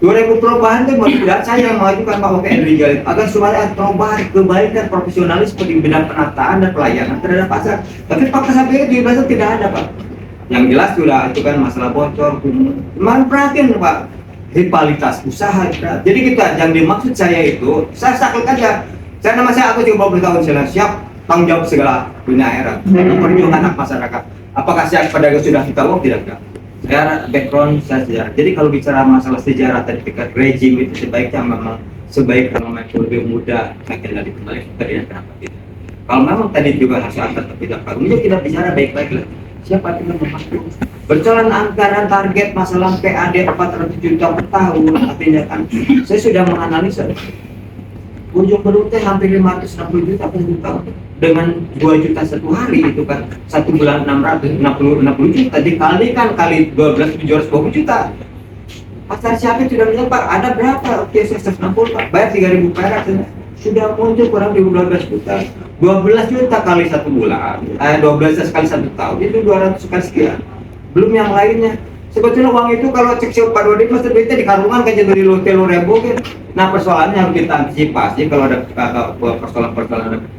2000 perubahan itu tidak saya yang mengajukan Pak Wakil Enrique agar supaya perubahan kebaikan profesionalis di bidang penataan dan pelayanan terhadap pasar. Tapi fakta sampai itu di pasar tidak ada Pak. Yang jelas sudah itu kan masalah bocor. Cuman perhatian Pak, rivalitas usaha. Jadi kita yang dimaksud saya itu, saya saklek aja. Aku juga 20 tahun siap tanggung jawab segala dunia akhirat, memperjuangkan hak masyarakat. Apakah saya pedagang sudah kita uang tidak? Saya background saya sejarah. Jadi kalau bicara masalah sejarah tadi dekat rejim itu sebaiknya lebih mudah akhirnya kembali ke kenapa tidak? Kalau memang tadi juga hasil angkat tapi tidak bicara baik-baik lah. Siapa yang memaklum? Berjalan anggaran target masalah PAD 400 juta per tahun, artinya kan saya sudah menganalisa. Ujung berutnya hampir 560 juta per tahun dengan 2 juta satu hari itu kan 1 bulan 60 juta dikalikan kali 12 720 juta. Pasar siapa sudah bilang Pak ada berapa? Oke 160 Pak bayar 3.000 perak sudah muncul kurang di 12 juta 12 juta kali 1 bulan 12 kali 1 tahun itu 200 kali sekian belum yang lainnya. Sebetulnya uang itu kalau cek Pak Dodi mesti duitnya di karungan kan jadi lu ribu kan. Nah persoalannya harus kita antisipasi kalau ada persoalan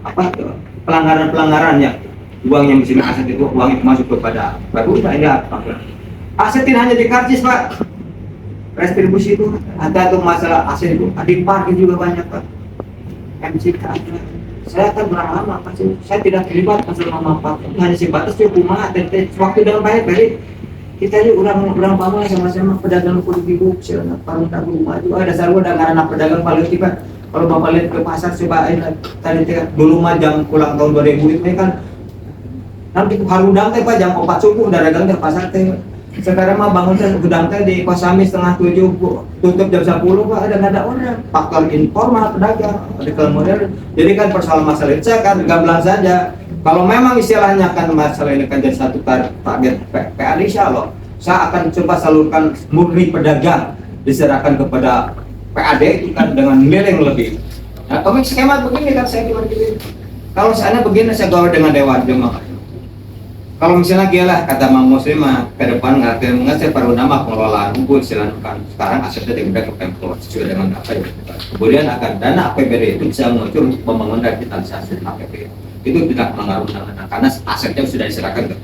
apa tuh pelanggaran ya uang yang bisa aset itu uang itu masuk kepada perusahaan ini apa? Aset ini hanya di karcis Pak. Restribusi itu ada tuh masalah aset itu di parkir juga banyak Pak. MCK ada. Saya kan berapa lama pasti saya tidak terlibat masalah manfaat hanya sebatas cuma waktu dalam banyak dari kita ini orang pamong sama-sama pedagang kudu hidup sila parang tabu maju ada sarwa dan anak pedagang paling tiba kalau bapak lihat ke pasar coba tadi dulu mah jam pulang tahun 2000 itu kan nanti harudang teh Pak jam 4 subuh udah dagang ke pasar teh sekarang mah bangun teh gudang teh di Pasami setengah 7 tutup jam 10 Pak ada orang faktor informal pedagang ada modern jadi kan persoalan masalah itu kan gamblang saja. Kalau memang istilahnya kan masalah ini kan jadi satu target PAD insya Allah saya akan coba salurkan murni pedagang diserahkan kepada PAD itu kan dengan nilai yang lebih. Nah komik skema begini kan saya begini. Kalau seandainya begini saya gawe dengan Dewan Jemaah. Kalau misalnya gila kata Mang Muslim ke depan nggak saya baru nama pengelolaan hukum silakan sekarang asetnya tidak ke Pemprov sesuai dengan apa ya. Kemudian akan dana APBD itu bisa muncul untuk membangun revitalisasi APBD. Itu tidak melanggar undang-undang karena asetnya sudah diserahkan ke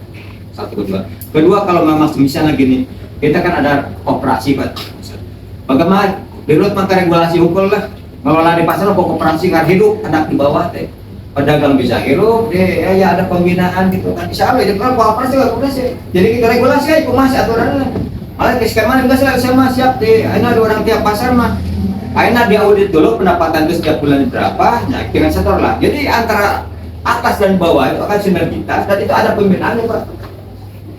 satu kedua kalau memang misalnya gini kita kan ada operasi Pak bagaimana dirut maka regulasi hukum lah ngelola di pasar kok operasi nggak hidup anak di bawah teh pedagang bisa hidup ya ada pembinaan gitu kan bisa apa jadi kalau operasi nggak operasi jadi kita regulasi aja masih aturannya malah ke skema juga saya siap di ini ada orang tiap pasar mah akhirnya dia audit dulu pendapatan itu setiap bulan berapa nah dengan setor lah jadi antara atas dan bawah itu akan sinergitas dan itu ada pembinaannya Pak.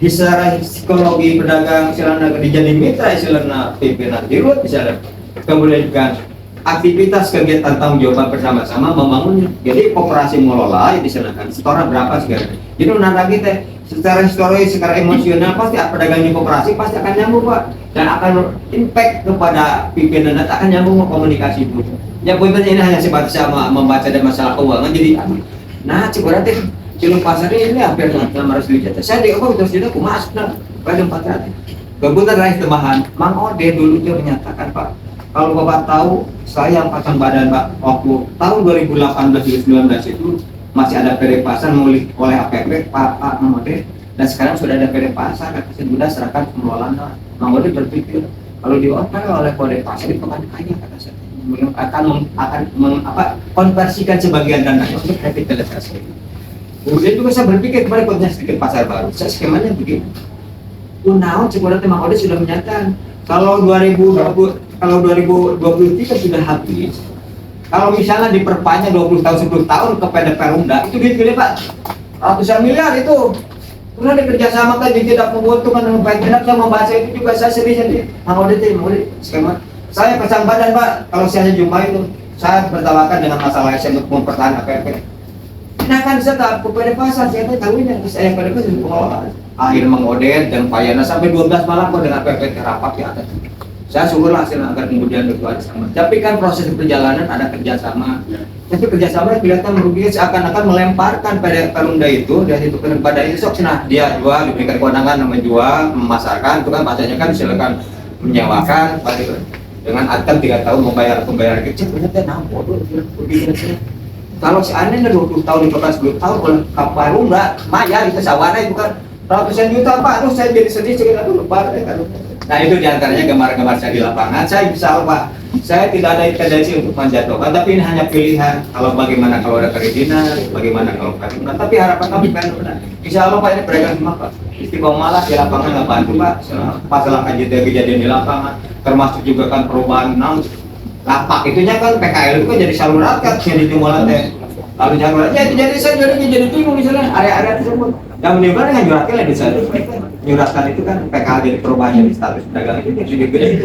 Secara psikologi pedagang silana jadi mitra silana pimpinan dirut misalnya. Kemudian juga aktivitas kegiatan tanggung jawab bersama-sama membangunnya. Jadi koperasi mengelola yang diserahkan setoran berapa sekarang. Jadi nanti kita secara historis, secara emosional pasti pedagangnya koperasi pasti akan nyambung Pak dan akan impact kepada pimpinan dan akan nyambung komunikasi itu. Ya poinnya ini hanya sebatas sama membaca dan masalah keuangan jadi nah cikuran teh cilung pasar ini hampir 600 juta saya di apa terus aku masuk pada 400 kebetulan raih temahan Mang Ode dulu dia menyatakan Pak kalau Bapak tahu saya yang pasang badan Pak waktu tahun 2018-2019 itu masih ada PD pasar oleh APP Pak Mang Ode dan sekarang sudah ada PD pasar kata saya sudah serahkan pengelolaan Mang Ode berpikir kalau dioper oleh PD pasar itu akan kaya kata saya akan konversikan sebagian dana untuk revitalisasi. Kemudian juga saya berpikir kembali punya sedikit pasar baru. Saya skemanya begini. Unaon Ciputat Mang Ode sudah menyatakan kalau 2023 sudah habis. Kalau misalnya diperpanjang 20 tahun 10 tahun kepada Perumda itu duit gede Pak. Ratusan miliar itu. Pernah dikerjasama kan tidak menguntungkan dengan baik benar saya membahas itu juga saya sedih Mang Ode skema. Saya pasang badan Pak, kalau saya jumpa itu saya bertawakan dengan masalah saya untuk mempertahankan APP. Nah kan saya tak kepada pasar, saya tahu ini saya pada pasar pengelolaan. Akhirnya mengodet dan payana sampai 12 malam kok dengan APP terapak di atas. Saya syukurlah hasil agar kemudian berdua sama. Tapi kan proses perjalanan ada kerjasama. Tapi kerjasama kelihatan merugikan seakan-akan melemparkan pada Perumda itu dari itu pada itu sok nah dia jual diberikan kewenangan menjual memasarkan itu kan bahasanya kan silakan menyewakan pada itu. Dengan akan 3 tahun membayar kecil ternyata nampak kalau seandainya 20 tahun 15 tahun oleh Perumda Maya itu sawana itu kan ratusan juta Pak, aduh saya jadi sedih cerita dulu Pak. Nah itu diantaranya gambar-gambar saya di lapangan. Saya bisa Pak, saya tidak ada tendensi untuk menjatuhkan, tapi ini hanya pilihan. Kalau bagaimana kalau ada perizinan, bagaimana kalau perizinan. Tapi harapan kami kan benar. Insya Allah Pak ini pedagang semua Pak. Istiqomah di lapangan nggak bantu Pak. Masalah kejadian di lapangan, termasuk juga kan perubahan lapak itunya kan PKL itu kan jadi salur rakyat jadi timulan teh. Lalu jangan jadi saya jadi bingung misalnya area-area tersebut. Yang menimpa dengan nyuratkan lah di sana. Nyuratkan itu kan PKL jadi perubahan jadi status pedagang itu jadi gede itu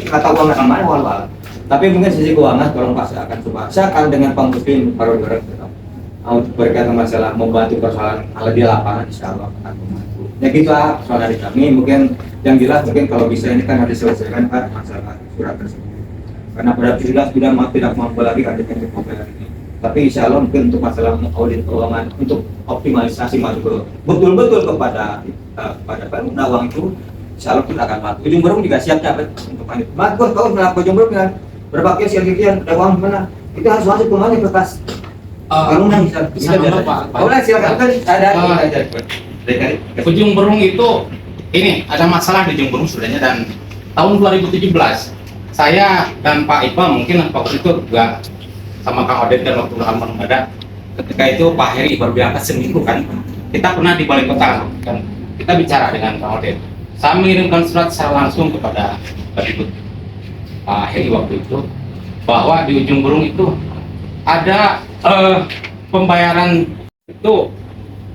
kata uang nggak kemana walau. Tapi mungkin sisi keuangan tolong Pak saya akan coba. Saya akan dengan Pak Muslim para orang mau berkaitan masalah membantu persoalan kalau di lapangan insya Allah akan membantu. Ya gitu soal dari kami mungkin yang jelas mungkin kalau bisa ini kan harus diselesaikan Pak masalah surat tersebut. Karena pada jelas tidak mampu lagi ada yang cukup ini. Tapi insya Allah mungkin untuk masalah audit keuangan untuk optimalisasi masuk ke betul-betul kepada pengguna uang itu insya Allah kita akan bantu. Ujung Berung juga siap untuk itu. Bagus kau melakukan Ujung Berung kan berbagai sekian ada uang mana itu harus masuk ke mana kertas. Kalau bisa Pak. Boleh silakan kan ada. Ujung Berung itu ini ada masalah di Ujung Berung sebenarnya dan tahun 2017 saya dan Pak Iqbal mungkin waktu itu juga sama Kang Odet dan waktu Rahman ada ketika itu Pak Heri baru berangkat seminggu kan kita pernah di balai kota kan kita bicara dengan Kang Odet saya mengirimkan surat secara langsung kepada Pak Heri waktu itu bahwa di Ujung Berung itu ada pembayaran itu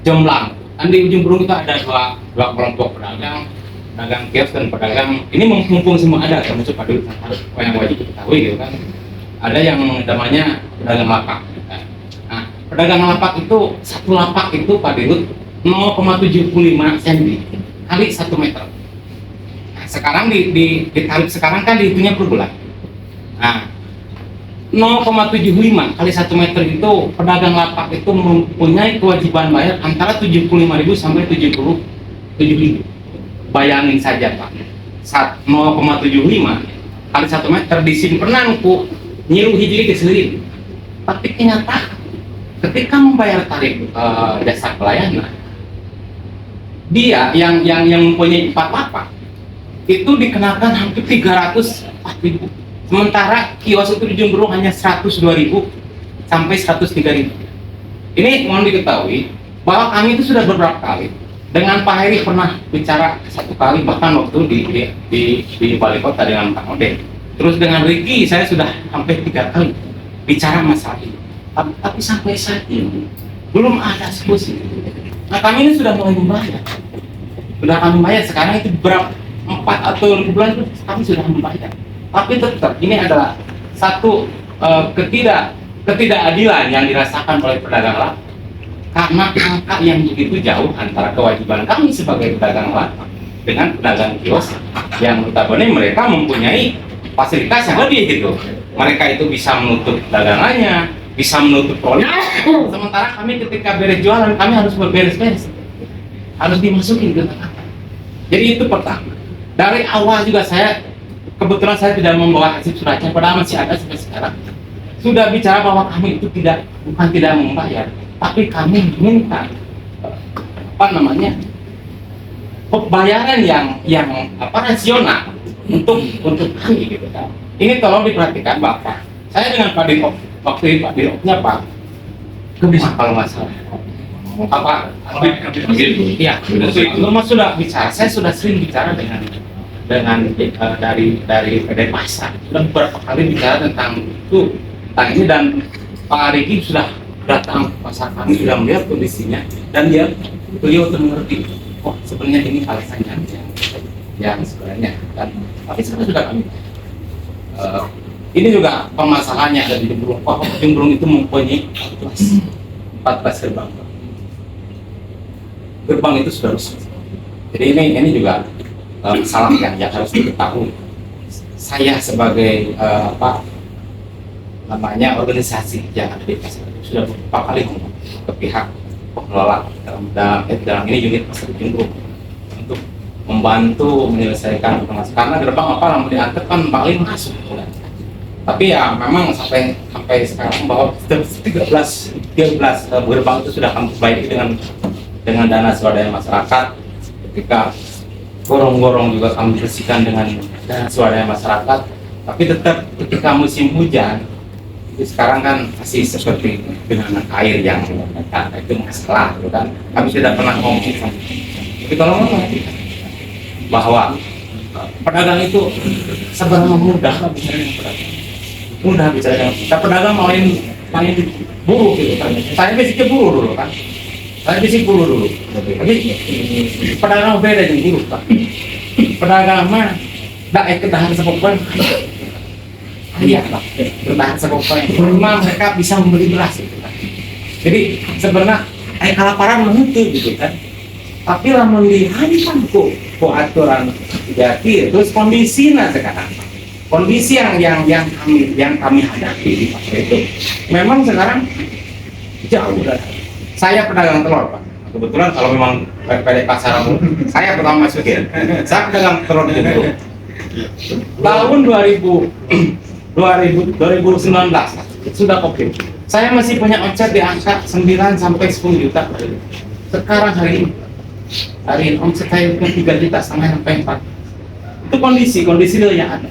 jemblang dan di Ujung Berung itu ada dua kelompok pedagang kios dan pedagang ini mumpung semua ada termasuk Pak Dut yang wajib diketahui gitu kan ada yang namanya pedagang lapak. Nah, pedagang lapak itu satu lapak itu Pak Dirut 0,75 cm kali 1 meter. Nah, sekarang di tarif sekarang kan dihitungnya per bulan. Nah, 0,75 kali 1 meter itu pedagang lapak itu mempunyai kewajiban bayar antara 75.000 sampai 77.000. Bayangin saja Pak, 0,75 kali 1 meter disimpenan ku nyiru hiji keselin. Tapi kenyataan ketika membayar tarif jasa pelayanan, dia yang mempunyai 4 lapak itu dikenakan hampir 304.000. Sementara kios itu di Ujung Berung hanya 102.000 sampai 103.000. Ini mohon diketahui bahwa kami itu sudah beberapa kali dengan Pak Heri pernah bicara 1 kali bahkan waktu di balai kota dengan Pak Odet. Terus dengan Ricky saya sudah hampir 3 kali bicara masalah ini. Tapi sampai saat ini belum ada solusi. Nah kami ini sudah mulai membayar. Sudah kami bayar sekarang itu berapa 4 atau 5 bulan itu kami sudah membayar. Tapi tetap ini adalah satu ketidakadilan yang dirasakan oleh pedagang lapak karena angka yang begitu jauh antara kewajiban kami sebagai pedagang lapak dengan pedagang kios yang notabene mereka mempunyai fasilitas yang lebih gitu. Mereka itu bisa menutup dagangannya, bisa menutup produk. Sementara kami ketika beres jualan kami harus berberes-beres, harus dimasukin ke dalam. Jadi itu pertama. Dari awal juga kebetulan saya tidak membawa hasil suratnya, padahal masih ada sampai sekarang. Sudah bicara bahwa kami itu bukan tidak membayar, tapi kami minta pembayaran yang rasional untuk kami gitu kan. Ini tolong diperhatikan Bapak. Saya dengan Pak Dirok waktu Pak Diroknya Pak Kebis kalau nggak salah. Iya, Mas sudah bicara. Saya sudah sering bicara dengan dari PD Pasar. Sudah beberapa kali bicara tentang itu, tentang ini dan Pak Riki sudah datang ke pasar kami sudah melihat kondisinya dan beliau mengerti. Oh sebenarnya ini alasannya yang sebenarnya kan. Tapi sebenarnya sudah kami. Ini juga permasalahannya ada di Ujung Berung. Ujung Berung itu mempunyai 14 gerbang. Gerbang itu sudah rusak. Jadi ini juga masalah yang harus diketahui. Saya sebagai organisasi yang ada di pasar itu sudah beberapa kali ngomong ke pihak pengelola dalam ini unit pasar Ujung Berung untuk membantu menyelesaikan permasalahan karena gerbang yang diangkat kan paling masuk. Tapi ya memang sampai sekarang bahwa 13 gerbang itu sudah kami perbaiki dengan dengan dana swadaya masyarakat. Ketika gorong-gorong juga kami bersihkan dengan dana swadaya masyarakat. Tapi tetap ketika musim hujan, itu sekarang kan masih seperti genangan air yang datang, itu masalah, gitu kan. Kami tidak pernah ngomong itu. Tapi kalau bahwa pedagang itu sebenarnya mudah bicara dengan pedagang, mudah bicara dengan pedagang main buruh gitu kan. Saya basicnya buruh dulu kan, tapi pedagang beda dengan buruh kan. Pedagang mah daek ketahan sepokon, iya lah, ketahan sepokon. Cuma mereka bisa membeli beras gitu kan. Jadi sebenarnya kelaparan menentu gitu kan. Tapi lamun dihantam kok aturan jadi terus kondisinya sekarang, kondisi yang kami hadapi di pasar itu memang sekarang jauh dari saya pedagang telur Pak. Kebetulan kalau memang pada pasar saya pertama masuk ya, saya pedagang telur itu tahun 2019 sudah oke. Saya masih punya omset di angka 9 sampai 10 juta. Sekarang hari ini omset saya 3,5 juta sampai 4. Itu kondisi real yang ada.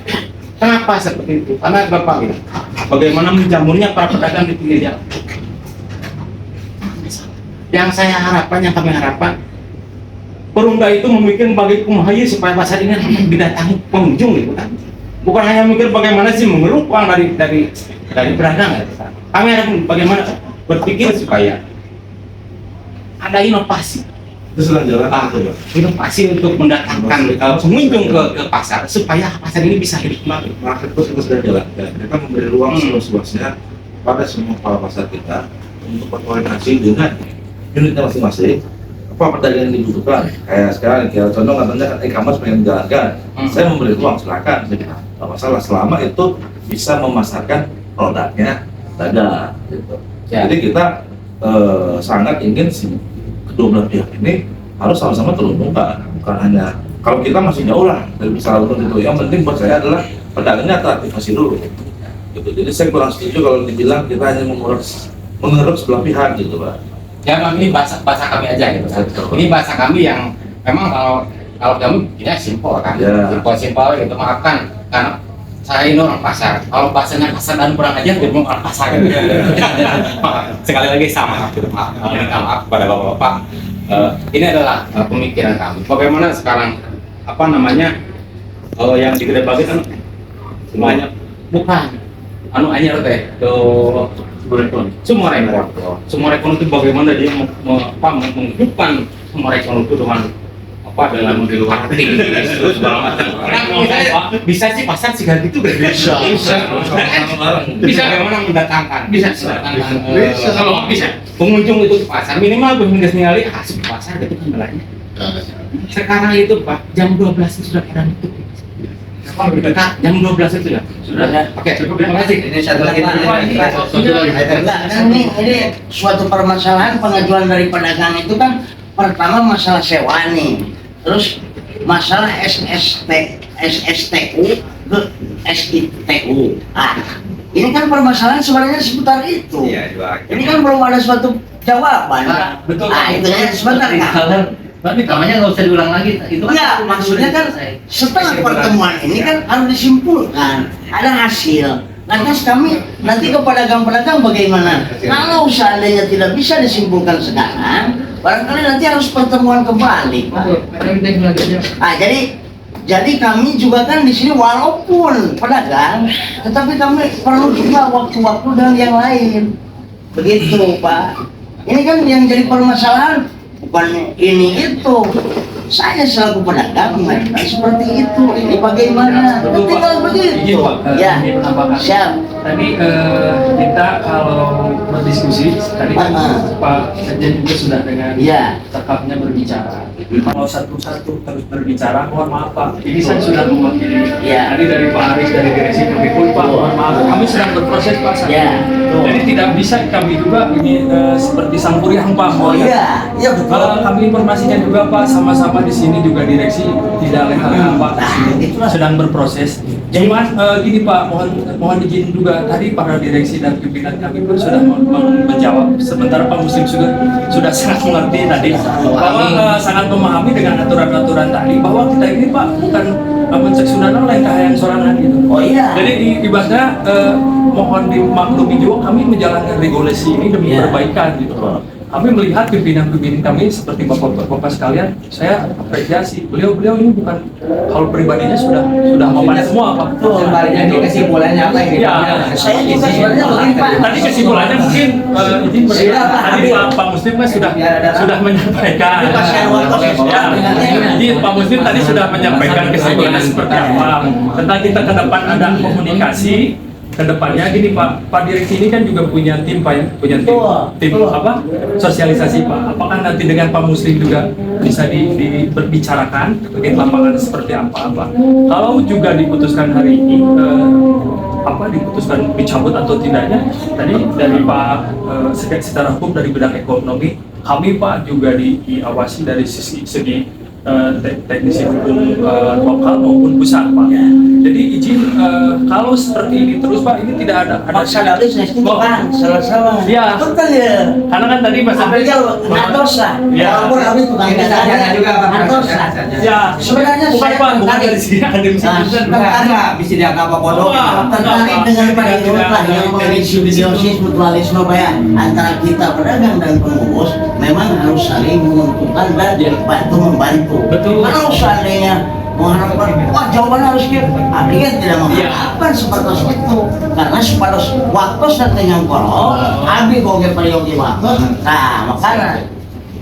Kenapa seperti itu? Karena Bapak bilang, bagaimana menjamurnya para pedagang di pinggir jalan. Yang kami harapkan, Perumda itu memikir bagi kumaha supaya pasar ini didatangi pengunjung gitu kan. Bukan hanya mikir bagaimana sih mengeruk uang dari pedagang gitu kan. Kami harapkan bagaimana berpikir supaya ada inovasi. Itu sedang jalan Inovasi untuk mendatangkan pengunjung ke pasar supaya pasar ini bisa hidup kembali. market itu sedang jalan. Kita memberi ruang seluas-luasnya pada semua kepala pasar kita untuk berkoordinasi dengan unitnya masing-masing. Apa perdagangan yang dibutuhkan? Kayak sekarang, kayak contoh katanya kan e-commerce pengen menjalankan. Saya memberi ruang, silakan. Tidak masalah selama itu bisa memasarkan produknya dagang. Gitu. Ya. Jadi kita sangat ingin si kedua belah pihak ini harus sama-sama teruntungkan, bukan hanya kalau kita masih jauh lah dari masalah untung itu. Yang penting buat saya adalah pedagangnya teraktivasi dulu. Gitu. Jadi saya kurang setuju kalau dibilang kita hanya mengeruk sebelah pihak gitu Pak. Ya, ini bahasa kami aja gitu kan. Ini bahasa kami yang memang kalau kami tidak simpel kan, simpel gitu. Maafkan karena saya ini orang pasar. Kalau bahasanya pasar dan kurang aja, dia orang pasar. Gitu. Sekali lagi sama gitu. Maaf kepada bapak-bapak. Ini adalah pemikiran kami. Bagaimana sekarang yang di Gede Bage kan semuanya bukan anyar teh Sumur Ekon itu bagaimana dia menghidupkan Sumur Ekon itu dengan dalam di luar hati bisa sih pasar sih gitu bisa bagaimana mendatangkan bisa kalau bisa pengunjung itu ke pasar minimal berminggu sekali masuk ke pasar gitu kan. Sekarang itu Pak jam 12 itu sudah pada tutup. Jam 12 itu ya sudah. Oke, terima kasih. Ini satu lagi ini suatu permasalahan pengajuan dari pedagang itu kan pertama masalah sewa nih, terus masalah SSTU ke SITU. Ini kan permasalahan sebenarnya seputar itu. Ini kan belum ada suatu jawaban. Betul. Itu sebentar kan. Tapi namanya nggak usah diulang lagi. Itu ya, maksudnya kan setelah pertemuan ini kan harus disimpulkan ada hasil. Lantas kami nanti ke pedagang-pedagang bagaimana? Kalau seandainya tidak bisa disimpulkan sekarang, barangkali nanti harus pertemuan kembali. Jadi kami juga kan di sini walaupun pedagang, tetapi kami perlu juga waktu-waktu dan yang lain. Begitu Pak. Ini kan yang jadi permasalahan. Bukan ini itu, saya selaku pedagang mengatakan seperti itu. Ini bagaimana? Tinggal begitu. Ya, siap. Tadi kita kalau berdiskusi tadi Pak Sekjen juga sudah dengan cakapnya berbicara. Kalau satu-satu terus berbicara, mohon maaf Pak. Ini saya sudah mewakili. Tadi dari Pak Aris dari Direksi Permikul, Pak mohon maaf. Kami sedang berproses Pak. Jadi tidak bisa kami juga ini seperti sampuriang Pak. Iya betul. Kami informasikan juga Pak, sama-sama di sini juga direksi tidak leha Pak di sini sedang berproses. Cuman gini Pak, mohon izin juga tadi para direksi dan pimpinan kami pun sudah menjawab, sementara Pak Muslim sudah sangat mengerti tadi bahwa sangat memahami dengan aturan-aturan tadi bahwa kita ini Pak bukan mencek sunana lain kahayang sorangan gitu. Oh iya. Jadi ibaratnya mohon dimaklumi juga kami menjalankan regulasi ini demi perbaikan gitu. Kami melihat pimpinan-pimpinan kami seperti bapak-bapak sekalian, saya apresiasi beliau ini bukan hal pribadinya sudah memandang semua Pak. Jadi kesimpulannya apa ini? Ya, Saya juga sebenarnya begini, Pak. Tadi kesimpulannya mungkin izin tadi Pak Muslim kan sudah menyampaikan. Ya, izin Pak Muslim tadi sudah menyampaikan kesimpulannya seperti apa. Tentang kita ke depan ada komunikasi. Kedepannya gini Pak Direksi ini kan juga punya tim Pak ya, punya tim apa sosialisasi Pak. Apakah nanti dengan Pak Muslim juga bisa dibicarakan terkait lapangan seperti apa Pak? Kalau juga diputuskan hari ini diputuskan dicabut atau tidaknya, tadi dari Pak secara hukum dari bidang ekonomi kami Pak juga diawasi dari segi teknisi hukum lokal maupun pusat Pak. Jadi izin kalau seperti ini terus Pak, ini tidak ada salah-salah. Ya. Betul ya. Karena kan tadi Pak Tapi kalau dosa, Ya. walaupun kami bukan juga Pak. dosa. Ya, Sebenarnya bukan saya Pak, bukan tertarik. dari sini akademisi jurusan. Enggak, bisa dianggap apa bodoh. Tertarik dengan Pak Irwan lah yang mengenai simbiosis mutualisme Pak ya, antara kita pedagang dan pengurus memang harus saling menguntungkan dan bantu membantu. Betul. Kalau seandainya mengharapkan, wah jawaban harus gitu, tapi kan tidak mengharapkan sebatas itu, karena sebatas waktu setengah koro, habis goge periode waktu, nah makanya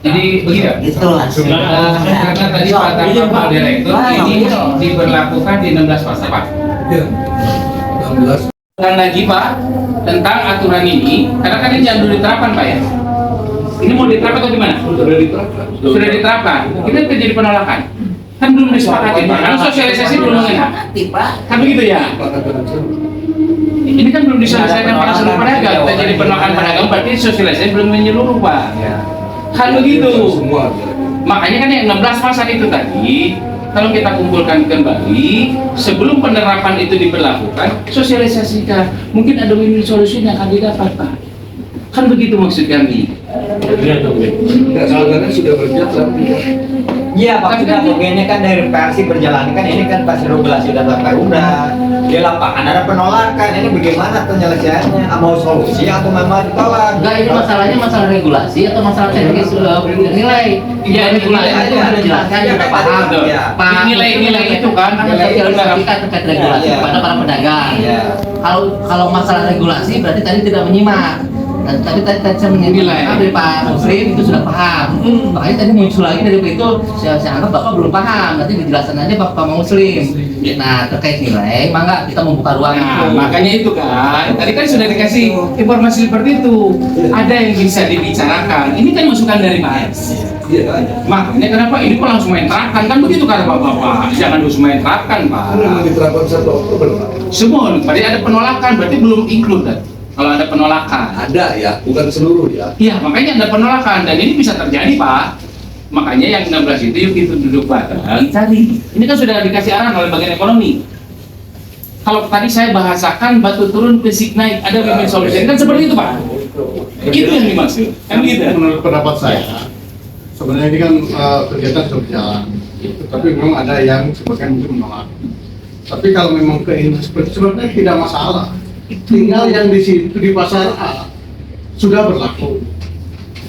Jadi begini. itulah. Karena tadi kata Pak Direktur ini diberlakukan di 16 pasal Pak. Ya, 16. Dan lagi Pak tentang aturan ini, karena kan ini jangan dulu diterapkan Pak ya. Ini mau diterapkan atau gimana? Sudah diterapkan. Sudah diterapkan. Kita terjadi penolakan. Kan belum disepakati Pak. Karena sosialisasi belum mengenal. Kan begitu ya? Ini kan belum diselesaikan pada seluruh pedagang. Terjadi penolakan pedagang berarti sosialisasi belum menyeluruh Pak. Kan begitu. Semua. Makanya kan yang 16 pasal itu tadi, kalau kita kumpulkan kembali, sebelum penerapan itu diberlakukan, sosialisasikan. Mungkin ada win-win solution yang akan didapat Pak. Kan begitu maksud kami. Sebenarnya sudah berjalan. Iya, Pak, sudah ini kan dari versi berjalan kan ini kan pas regulasi udah Garuda. Di lapangan ada penolakan. Ini bagaimana penyelesaiannya? Mau solusi atau memang ditolak? Enggak, ini masalahnya masalah regulasi atau masalah teknis nilai. Iya, Regulasi itu sudah dijelaskan, sudah paham. Iya. Pak, nilai itu kan sosialisasikan terkait regulasi Iya. kepada para pedagang. Iya. Kalau masalah regulasi berarti tadi tidak menyimak. Dan tadi saya menyimak dari Pak Muslim itu sudah paham. Makanya tadi muncul lagi dari itu saya anggap Bapak belum paham. Nanti dijelaskan aja Pak Muslim. Nah, terkait nilai, maka kita membuka ruang Nah, itu. makanya itu kan, tadi kan sudah dikasih informasi seperti itu. Ada yang bisa dibicarakan. Ini kan masukan dari Pak. Makanya kenapa ini kok langsung main terapkan? Kan begitu kata Bapak. Jangan langsung main terapkan Pak. Belum diterapkan 1 Oktober, Pak. Semua, berarti ada penolakan, berarti belum include kan? Kalau ada penolakan. Ada ya, bukan seluruh ya. Iya, makanya ada penolakan dan ini bisa terjadi Pak. Makanya yang 16 itu yuk kita duduk bareng cari. Ini kan sudah dikasih arahan oleh bagian ekonomi. Kalau tadi saya bahasakan batu turun fisik naik, ada win-win solution kan seperti itu Pak. Itu yang dimaksud. Kan gitu. Menurut pendapat saya, sebenarnya ini kan kegiatan sudah berjalan, tapi memang ada yang sebagian mungkin menolak. Tapi kalau memang keinginan seperti itu sebenarnya tidak masalah. Tinggal yang di situ di pasar A sudah berlaku.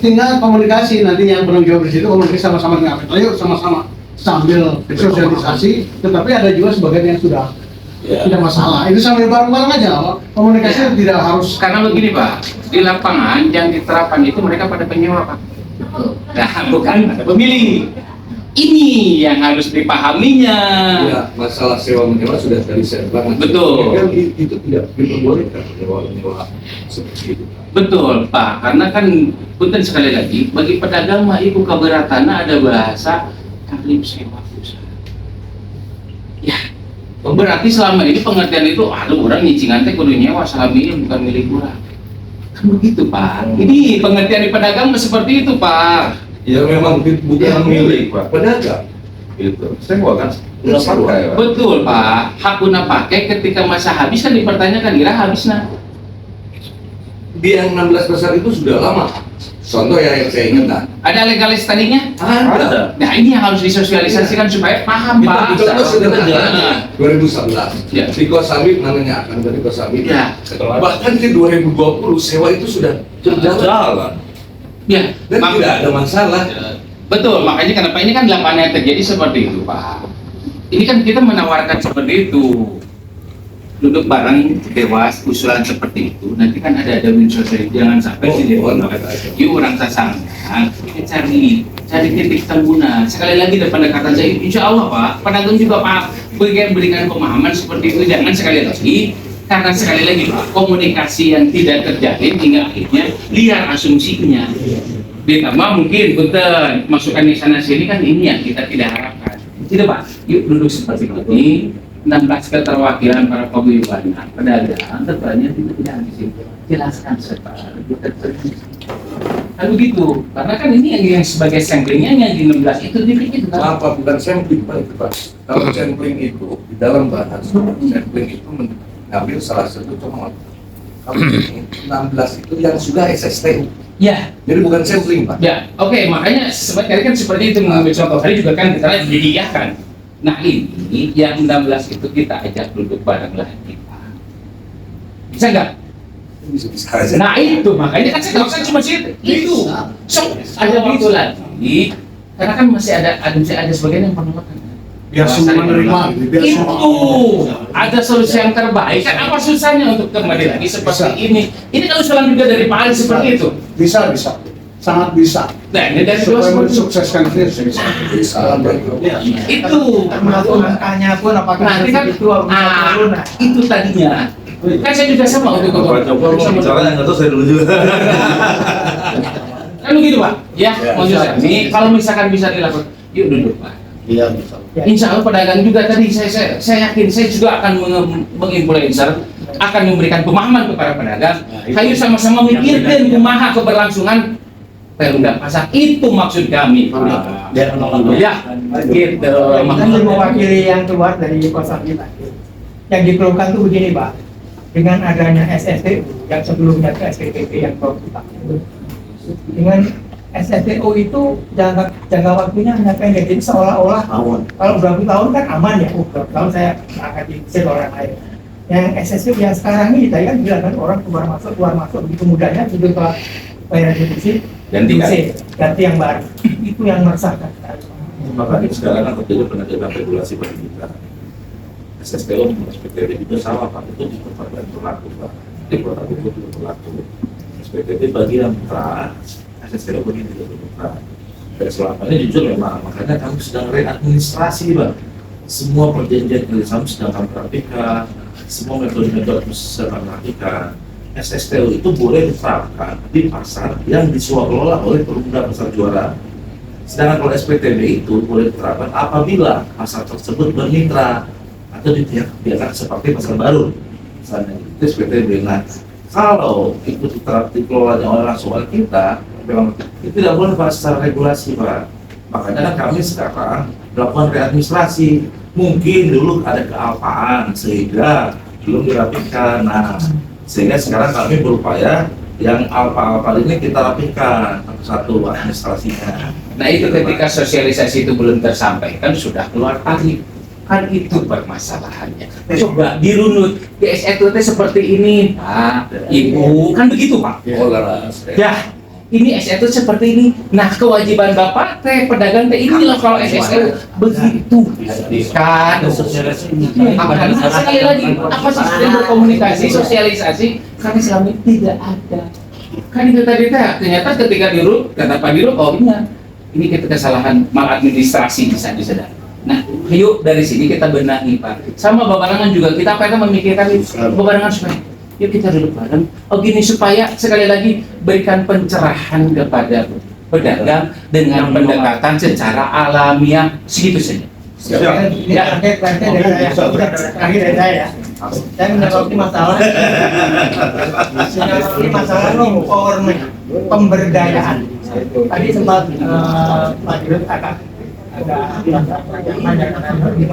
Tinggal komunikasi nanti yang penanggung jawab di situ komunikasi sama-sama dengan Apeta, yuk sama-sama sambil sosialisasi. Tetapi ada juga sebagian yang sudah tidak masalah. Itu sambil bareng-bareng aja, komunikasi tidak harus. Karena begini Pak, di lapangan yang diterapkan itu mereka pada penyewa Pak. Nah, bukan pada pemilih. Ini yang harus dipahaminya. Ya, masalah sewa menyewa sudah dari banget. Betul. Kan itu tidak diperbolehkan menyewa seperti itu. Betul Pak, karena kan punten sekali lagi bagi pedagang mah ibu keberatan ada bahasa taklim sewa usaha. Ya, berarti selama ini pengertian itu, aduh orang nyicingan teh kudu nyewa selama ini bukan milik orang. Kan begitu Pak. Ini pengertian di pedagang seperti itu Pak. Ya memang bukan milik Pak, pedagang. Gitu. Sewa kan guna pakai Pak. Betul Pak. Hak guna pakai ketika masa habis kan dipertanyakan kira habis nah. di yang 16 besar itu sudah lama. Contoh ya yang saya ingat, Ada legalis tadinya? ada. Nah ini yang harus disosialisasikan supaya paham Pak. Contoh sederhana 2011 Ya. di Kosambi, namanya akan dari Kosambi. Ya. Bahkan di 2020 sewa itu sudah berjalan Ya, dan tidak ada masalah. betul. Makanya kenapa ini kan lapangannya terjadi seperti itu Pak. Ini kan kita menawarkan seperti itu. Duduk bareng dewas usulan seperti itu, nanti kan ada sosial, jangan sampai sih yuk orang sasangan kita cari titik temunya. Sekali lagi dari pendekatan saya, insya Allah Pak, pedagang juga Pak berikan pemahaman seperti itu. Jangan sekali lagi, karena sekali lagi Pak, komunikasi yang tidak terjalin hingga akhirnya liar asumsinya. Ditambah mungkin punten masukan di sana sini kan ini yang kita tidak harapkan. Tidak Pak, yuk duduk seperti ini. 16 keterwakilan para paguyuban pedagang terbanyak tidak di sini. Jelaskan secara kan begitu, karena kan ini yang sebagai samplingnya yang di 16 itu dipikir kan? Apa bukan sampling Pak itu Pak? Kalau sampling itu di dalam bahasa sampling itu mengambil salah satu contoh. Kalau ini 16 itu yang sudah SSTU. Ya, Jadi bukan sampling Pak. ya, oke, makanya sebenarnya kan seperti itu mengambil contoh tadi juga kan kita didiyahkan. Nah ini yang 16 itu kita ajak duduk bareng lagi Pak. Bisa nggak? Bisa aja. Nah itu makanya kan saya tahu kan cuma situ. Itu. So, ada waktu lagi. Karena kan masih ada sebagian yang penolakan. Biar semua menerima, biar Itu semua. ada solusi yang terbaik. Kan apa susahnya untuk kembali lagi seperti ini? Ini kan usulan juga dari Pak Ali seperti itu. Bisa, sangat bisa. Nah ini dari dua Supaya seperti itu. mensukseskan itu bisa. Itu. Termasuk angkanya pun apakah Nanti kan itu nah. itu tadinya. Kan saya juga sama untuk Bicaranya nggak tahu saya dulu juga. kan begitu Pak. Ya, maksud saya ini kalau misalkan bisa dilakukan, yuk duduk Pak. Iya bisa. Insya Allah pedagang juga tadi saya yakin saya juga akan menginfluencer, akan memberikan pemahaman kepada pedagang. Ayo sama-sama mikirkan kumaha keberlangsungan Perumda Pasar, itu maksud kami. Ya, gitu. Makanya mewakili yang keluar dari Kosambi tadi. Yang dikeluhkan tuh begini Pak, dengan adanya SSTU yang sebelumnya ke SPPP yang kita dengan SSTU itu jangka waktunya hanya pendek, jadi seolah-olah kalau berapa tahun kan aman ya, berapa tahun saya akan diusir orang lain. Yang SSTU yang sekarang ini tadi kan bilang kan orang keluar masuk begitu mudahnya sudah ke bayar defisit ganti yang baru. Itu yang meresahkan. Makanya sekarang kan terjadi penegakan regulasi bagi kita. SSTO dan SPTD itu sama Pak, itu di tempat dan berlaku Pak. Di kota itu juga berlaku. SPTD bagi yang mitra, SSTO bagi yang tidak bermitra. Dan selama ini jujur memang, makanya kami sedang readministrasi Pak. Semua perjanjian kerjasama sedang kami perhatikan, semua metode-metode sedang kami perhatikan. SSTO itu boleh diterapkan di pasar yang dikelola oleh Perumda Pasar Juara. Sedangkan kalau SPTB itu boleh diterapkan apabila pasar tersebut bermitra atau dibiarkan seperti pasar baru, misalnya itu SPTB. Nah, kalau itu dikelola oleh langsung oleh kita, memang itu tidak boleh Pak secara regulasi Pak. Makanya kan kami sekarang melakukan readministrasi. Mungkin dulu ada kealpaan sehingga belum dirapikan. Nah, sehingga sekarang kami berupaya yang alfa-alfa ini kita rapikan satu administrasinya. Nah itu ketika sosialisasi itu belum tersampaikan sudah keluar tadi, kan itu permasalahannya. Coba dirunut PSET seperti ini Pak, Ibu, kan begitu Pak. Ya, ini SET seperti ini. Nah kewajiban Bapak pedagang ini loh kalau SSU begitu kan. Sekali lagi apa sistem berkomunikasi sosialisasi kami selama ini tidak ada. Kan itu tadi ternyata ketika dirut kata Pak Dirut, oh ini kita kesalahan maladministrasi bisa disadari. Nah, yuk dari sini kita benahi Pak. Sama Babarangan juga kita memikirkan Babarangan supaya yuk kita duduk bareng. Oh gini supaya sekali lagi berikan pencerahan kepada pedagang dengan pendekatan secara alamiah segitu saja. Ya, terakhir dari saya ya. Saya menanggapi masalah pemberdayaan. Tadi sempat Pak Dirut agak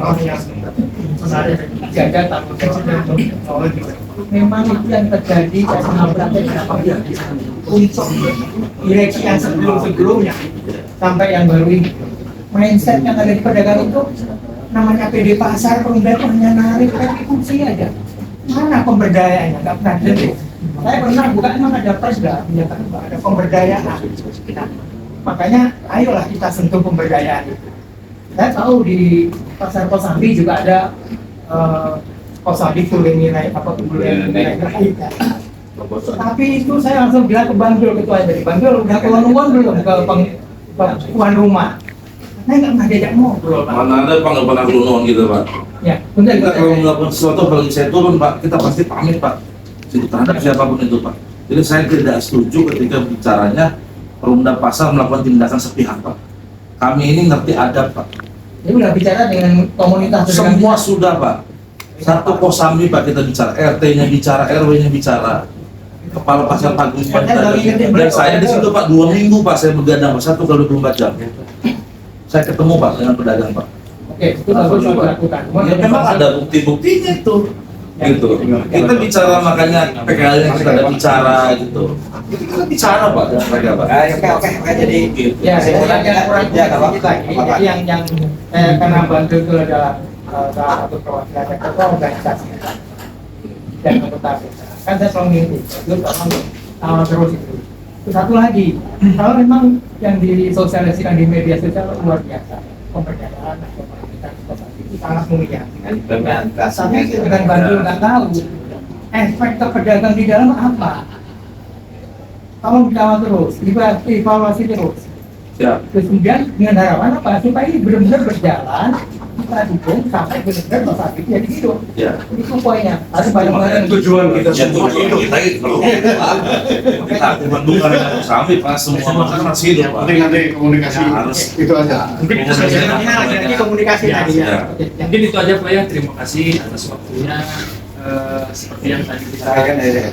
orang yang sebenarnya jaga takut memang itu yang terjadi karena beberapa untuk direksi yang sebelumnya sampai yang baru ini. Mindset yang ada di pedagang itu namanya PD pasar, Perumda itu hanya narik fungsi aja. Mana pemberdayaannya? Nggak pernah jadi. Saya pernah buka, emang ada Presda menyatakan bahwa ada pemberdayaan. Nah, makanya ayolah kita sentuh pemberdayaan itu. Saya tahu di pasar Kosambi juga ada Kosambi boleh nilai apa boleh nilai terkait. Tapi itu saya langsung bilang ke Bantul, ketua dari Bantul udah keluar belum ke tuan rumah. Saya nggak pernah diajak ngobrol, Pak. Mana ada Pak nggak pernah keluar gitu Pak. Ya, bentar, Kita kalau melakukan sesuatu apalagi saya turun Pak, kita pasti pamit Pak. Itu terhadap siapapun itu Pak. Jadi saya tidak setuju ketika bicaranya Perumda Pasar melakukan tindakan sepihak Pak. Kami ini ngerti adab Pak. Ini udah bicara dengan komunitas. Semua sudah Pak. Satu Kosambi Pak kita bicara, RT-nya bicara, RW-nya bicara. Kepala pasar paguyuban dan saya di situ Pak 2 minggu Pak saya begadang Pak 1 kali 24 jam. Saya ketemu Pak dengan pedagang Pak. Oke, itu bagus dilakukan. Ya memang ada bukti-buktinya itu. Gitu. Kita bicara makanya PKL yang kita ada bicara gitu. Kita bicara Pak dengan mereka Pak. Oke, jadi Ya, yang kurang sedikit lagi. Jadi yang karena Bantul itu adalah salah satu perwakilan ketua organisasi dan anggota PK. Kan saya selalu mengikuti, itu memang terus itu. Terus satu lagi, kalau memang yang disosialisasikan di media sosial luar biasa, pemberdayaan atau komunitas itu sangat memuliakan. Tapi dengan Bantul nggak tahu efek ke pedagang di dalam apa. Tolong dikawal terus, evaluasi terus. Siap. Terus kemudian dengan harapan apa? Supaya ini benar-benar berjalan, kita dukung sampai benar-benar masalah itu jadi hidup. Ya. Itu poinnya. Harus bareng-bareng. Tujuan kita semua hidup. Kita itu. Kita bukan sampai Pak semua makan masih hidup Pak. Penting nanti komunikasi harus itu aja. Mungkin itu saja. Lagi komunikasi tadi ya. Mungkin itu aja Pak ya. Terima kasih atas waktunya. Seperti yang tadi kita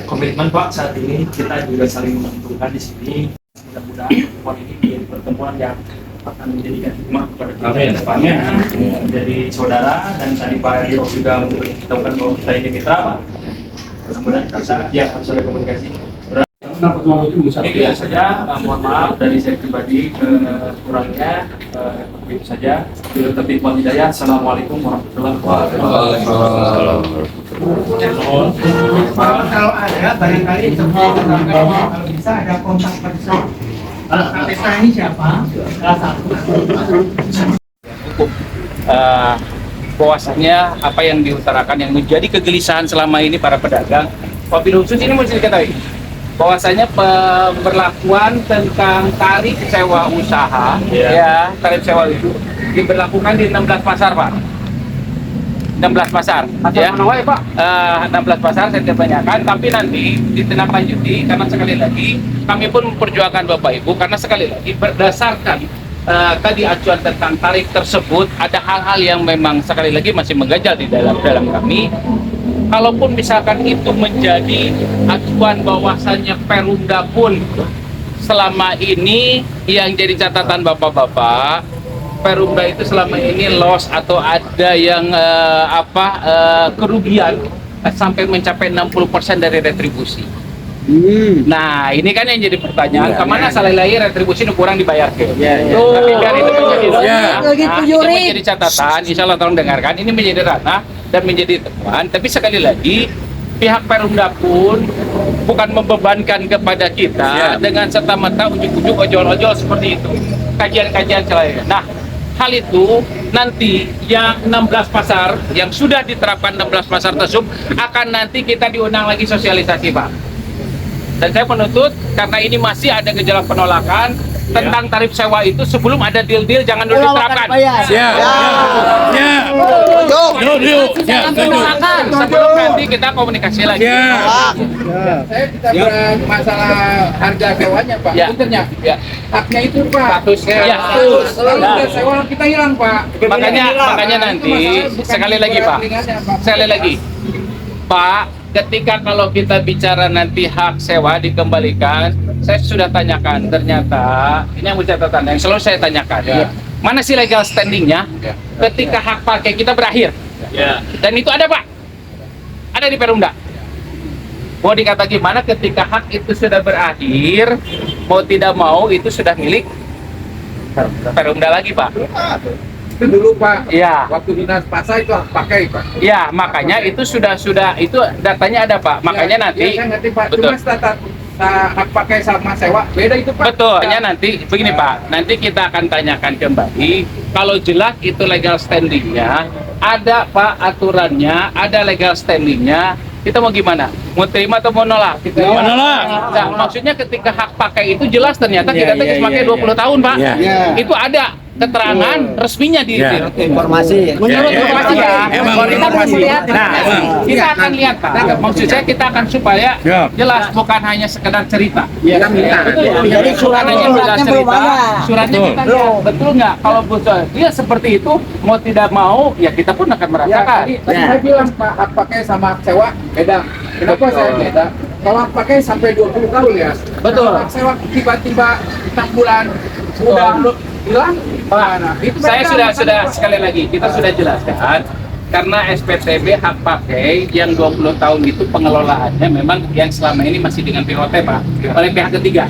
komitmen Pak, saat ini kita juga saling menentukan di sini. Mudah-mudahan pertemuan ini menjadi pertemuan yang akan menjadikan hikmah kepada kita ke depannya dari saudara, dan tadi Pak Dio juga memberitahukan bahwa kita ini mitra Pak. Mudah-mudahan kita ya harus ada komunikasi. Itu saja, mohon maaf dari saya pribadi kurangnya, begitu saja. Bila tertib wal hidayah. Assalamualaikum warahmatullahi wabarakatuh. Kalau ada barangkali kalau bisa ada kontak person. Kapita ini siapa? Salah satu. Bahwasannya apa yang diutarakan yang menjadi kegelisahan selama ini para pedagang, wabil khusus ini mesti diketahui bahwasanya pemberlakuan tentang tarif sewa usaha, ya tarif sewa itu diberlakukan di 16 pasar Pak. 16 pasar, ya Pak. 16 pasar saya tanyakan, tapi nanti ditindaklanjuti karena sekali lagi kami pun memperjuangkan Bapak Ibu karena sekali lagi berdasarkan tadi acuan tentang tarif tersebut ada hal-hal yang memang sekali lagi masih mengganjal di dalam kami. Kalaupun misalkan itu menjadi acuan bahwasannya Perumda pun selama ini yang jadi catatan bapak-bapak, Perumda itu selama ini loss atau ada yang kerugian sampai mencapai 60% dari retribusi. Nah, ini kan yang jadi pertanyaan, kemana salahnya retribusi kurang dibayar ke? Tapi biar itu menjadi ranah, ini menjadi catatan. Insya Allah tolong dengarkan, ini menjadi ranah dan menjadi temuan. Tapi sekali lagi, pihak Perumda pun bukan membebankan kepada kita dengan serta-merta ujuk-ujuk ojol-ojol seperti itu. Kajian-kajian selain. Nah, hal itu nanti yang 16 pasar yang sudah diterapkan 16 pasar tersebut akan nanti kita diundang lagi sosialisasi Pak. Dan saya menuntut karena ini masih ada gejala penolakan tentang tarif sewa itu sebelum ada deal-deal jangan dulu diterapkan. Sebelum nanti kita komunikasi lagi. Saya bicara masalah harga sewanya Pak. Ya. Haknya itu Pak. Kalau harga sewa kita hilang Pak. Makanya nanti sekali lagi Pak. Sekali lagi Pak. Ketika kalau kita bicara nanti hak sewa dikembalikan, saya sudah tanyakan, ternyata ini yang catatan yang selalu saya tanyakan, mana sih legal standingnya ketika hak pakai kita berakhir, dan itu ada Pak, ada di Perumda. Mau dikata gimana, ketika hak itu sudah berakhir, mau tidak mau itu sudah milik Perumda lagi, Pak. Itu dulu Pak, Iya. waktu dinas pasar itu pakai Pak. Ya, makanya itu sudah itu datanya ada, Pak. Makanya nanti Iya, saya ngerti Pak. betul. Cuma hak pakai sama sewa beda itu Pak. Betul. Makanya nanti begini, Pak. Nanti kita akan tanyakan kembali. Kalau jelas itu legal standingnya, ada Pak aturannya, ada legal standingnya. Kita mau gimana? Mau terima atau mau nolak? Menolak. Nah, maksudnya ketika hak pakai itu jelas ternyata kita pakai 20 tahun, Pak. Itu ada keterangan resminya di Informasi. menurut informasi ya. Emang Kita mau informasi. lihat. Nah, kita akan lihat, Pak. Maksud saya kita akan supaya jelas, bukan hanya sekedar cerita. Kita minta. Betul. Jadi suratnya jelas cerita. Suratnya kita lihat. Betul nggak? Kalau betul dia seperti itu, mau tidak mau, ya kita pun akan merasakan. Tadi saya bilang Pak, hak pakai sama sewa beda. Kenapa saya beda? Kalau hak pakai sampai 20 tahun ya. Betul. Hak sewa tiba-tiba 6 bulan sudah hilang. Nah, itu Saya beda. sudah sekali lagi kita sudah jelaskan, karena SPTB hak pakai yang 20 tahun itu pengelolaannya memang yang selama ini masih dengan POT, Pak, oleh pihak ketiga.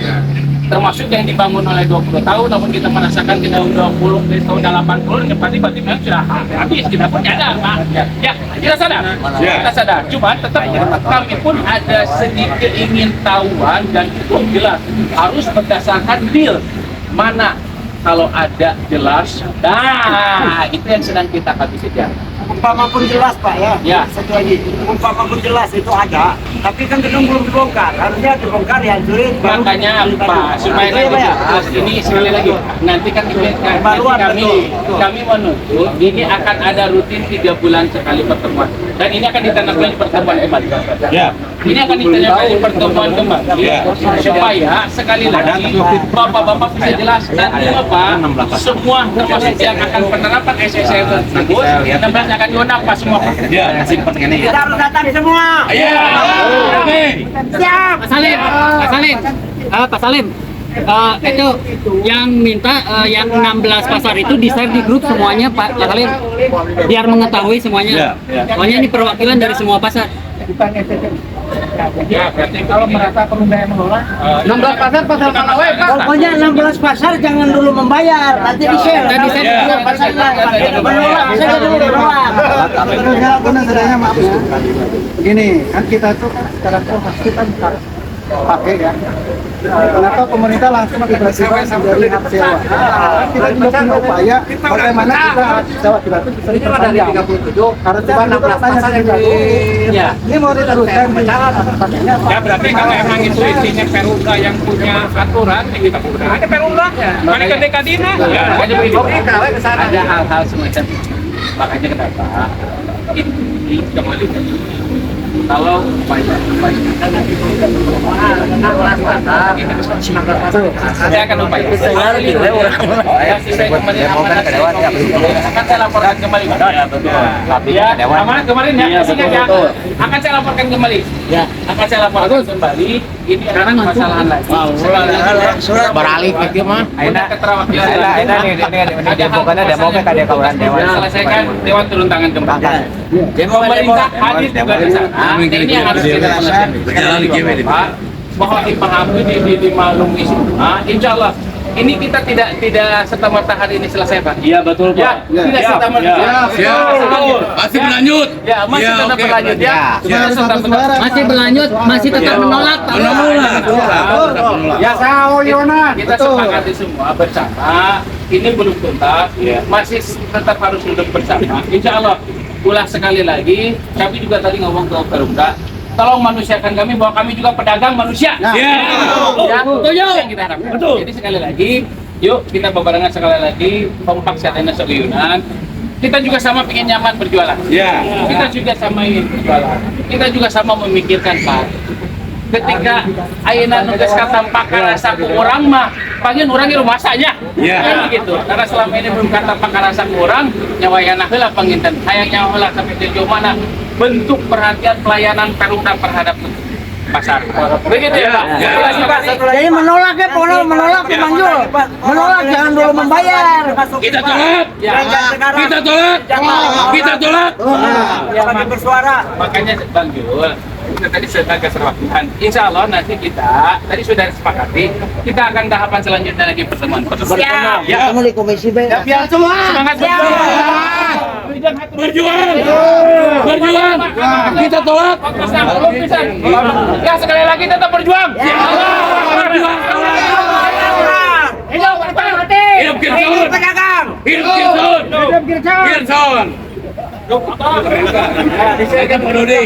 Termasuk yang dibangun oleh 20 tahun, namun kita merasakan di tahun 20, di tahun 80, yang pasti memang sudah habis, kita pun ada, Pak. Ya, kita sadar, kita sadar. Cuma tetap kami pun ada sedikit keingintahuan dan itu jelas harus berdasarkan deal mana. Kalau ada jelas, nah itu yang sedang kita kejar. Umpama pun jelas Pak ya. Ya. Satu lagi. Umpama pun jelas itu ada, tapi kan gedung belum dibongkar. Harusnya dibongkar ya sulit. Makanya Pak, supaya Itu ya, nanti Pak, ya? jelas, ini sekali lagi nanti kan kami menuntut ini akan ada rutin 3 bulan sekali pertemuan, dan ini akan ditandai pertemuan kembali. Ini akan ditandai pertemuan kembali supaya sekali lagi bapak-bapak bisa jelas dan Pak, semua termasuk yang akan penerapan SSM tersebut 16 akan diundang Pak semua. Kita harus datang semua. Siap. Pak Salim, itu yang minta yang 16 pasar itu di-share di grup semuanya Pak Salim, biar mengetahui semuanya. Soalnya ini perwakilan dari semua pasar. Bukan SSM. Ya, berarti kalau merasa Perumda yang mengelola 16 pasar mana wae Pak? Pokoknya 16 pasar jangan dulu membayar, nanti di-share. Nanti di-share di grup. Menolak saja dulu, menolak. Maaf ya. Begini, kan kita tuh kan secara proses kita pakai ya. Kenapa pemerintah langsung tiba-tiba dari hak sewa? Kita juga punya upaya bagaimana kita hak sewa kita itu bisa diperpanjang. Harusnya 16 pasar yang Ya. ini mau diteruskan pakainya Ya berarti kalau emang itu isinya Perumda yang punya aturan, ya kita punya ada Perumda. Mana ke Dekadina? Ya, ada begitu. Ada hal-hal semacam itu. Makanya kenapa ini kembali kalau upaya saya akan upaya. Akan saya laporkan kembali. Ya, amanah kemarin ya. Akan saya laporkan kembali. Ya, akan saya laporkan kembali. Ini sekarang masalahan lagi. Surat beralih ke mah. Ada keterwakilan. Ada bukannya demo ke kada kawan dewan. Selesaikan dewan turun tangan kembali. Pemerintah hadir juga di sana. Ini yang harus kita lakukan. Pak, bahwa dipahami, dimaklumi semua. Insya Allah ini kita tidak serta-merta hari ini selesai, Pak. Iya betul, Pak. Ya, tidak serta-merta. Masih berlanjut. Ya, masih tetap berlanjut ya. Masih berlanjut, masih tetap menolak Pak. Ya, kita sepakati semua bersama. Ini belum tuntas, masih tetap harus duduk bersama. Insya Allah, ulah sekali lagi. Kami juga tadi ngomong ke Perumda, tolong manusiakan kami bahwa kami juga pedagang manusia. Itu yang kita harapkan. Jadi sekali lagi, yuk kita bebarengan sekali lagi, kompak satena seguyunan. Kita juga sama pengen nyaman berjualan. Kita juga sama ingin berjualan. Kita juga sama memikirkan, Pak. Ketika ayeuna nugas katampak rasa ku urang mah, panggil urang di rumah saja. Kan gitu. Karena selama ini belum katampak rasa ku urang, nyawayana heula panginten. Hayang nyawa heula sampai sejauh mana bentuk perhatian pelayanan Perumda terhadap pasar. Begitu ya, Pak? Jadi menolak ya, menolak Manjul. Menolak, jangan dulu membayar. Kita tolak. Kita tolak. Kita tolak. Ya, bagi bersuara. Makanya Bang Jul, kita tadi sudah keserwakilan. Insya Allah nanti kita tadi sudah sepakati kita akan tahapan selanjutnya lagi pertemuan. Siap. Ya. Kamu di komisi B. Siap semua. Semangat berjuang. Berjuang. Kita tolak. Ya sekali lagi tetap berjuang. Berjuang. Hidup Kirson. Hidup pedagang. Hidup Kirson. Hidup Kirson. Kirson. Saya kan Pak Dodi.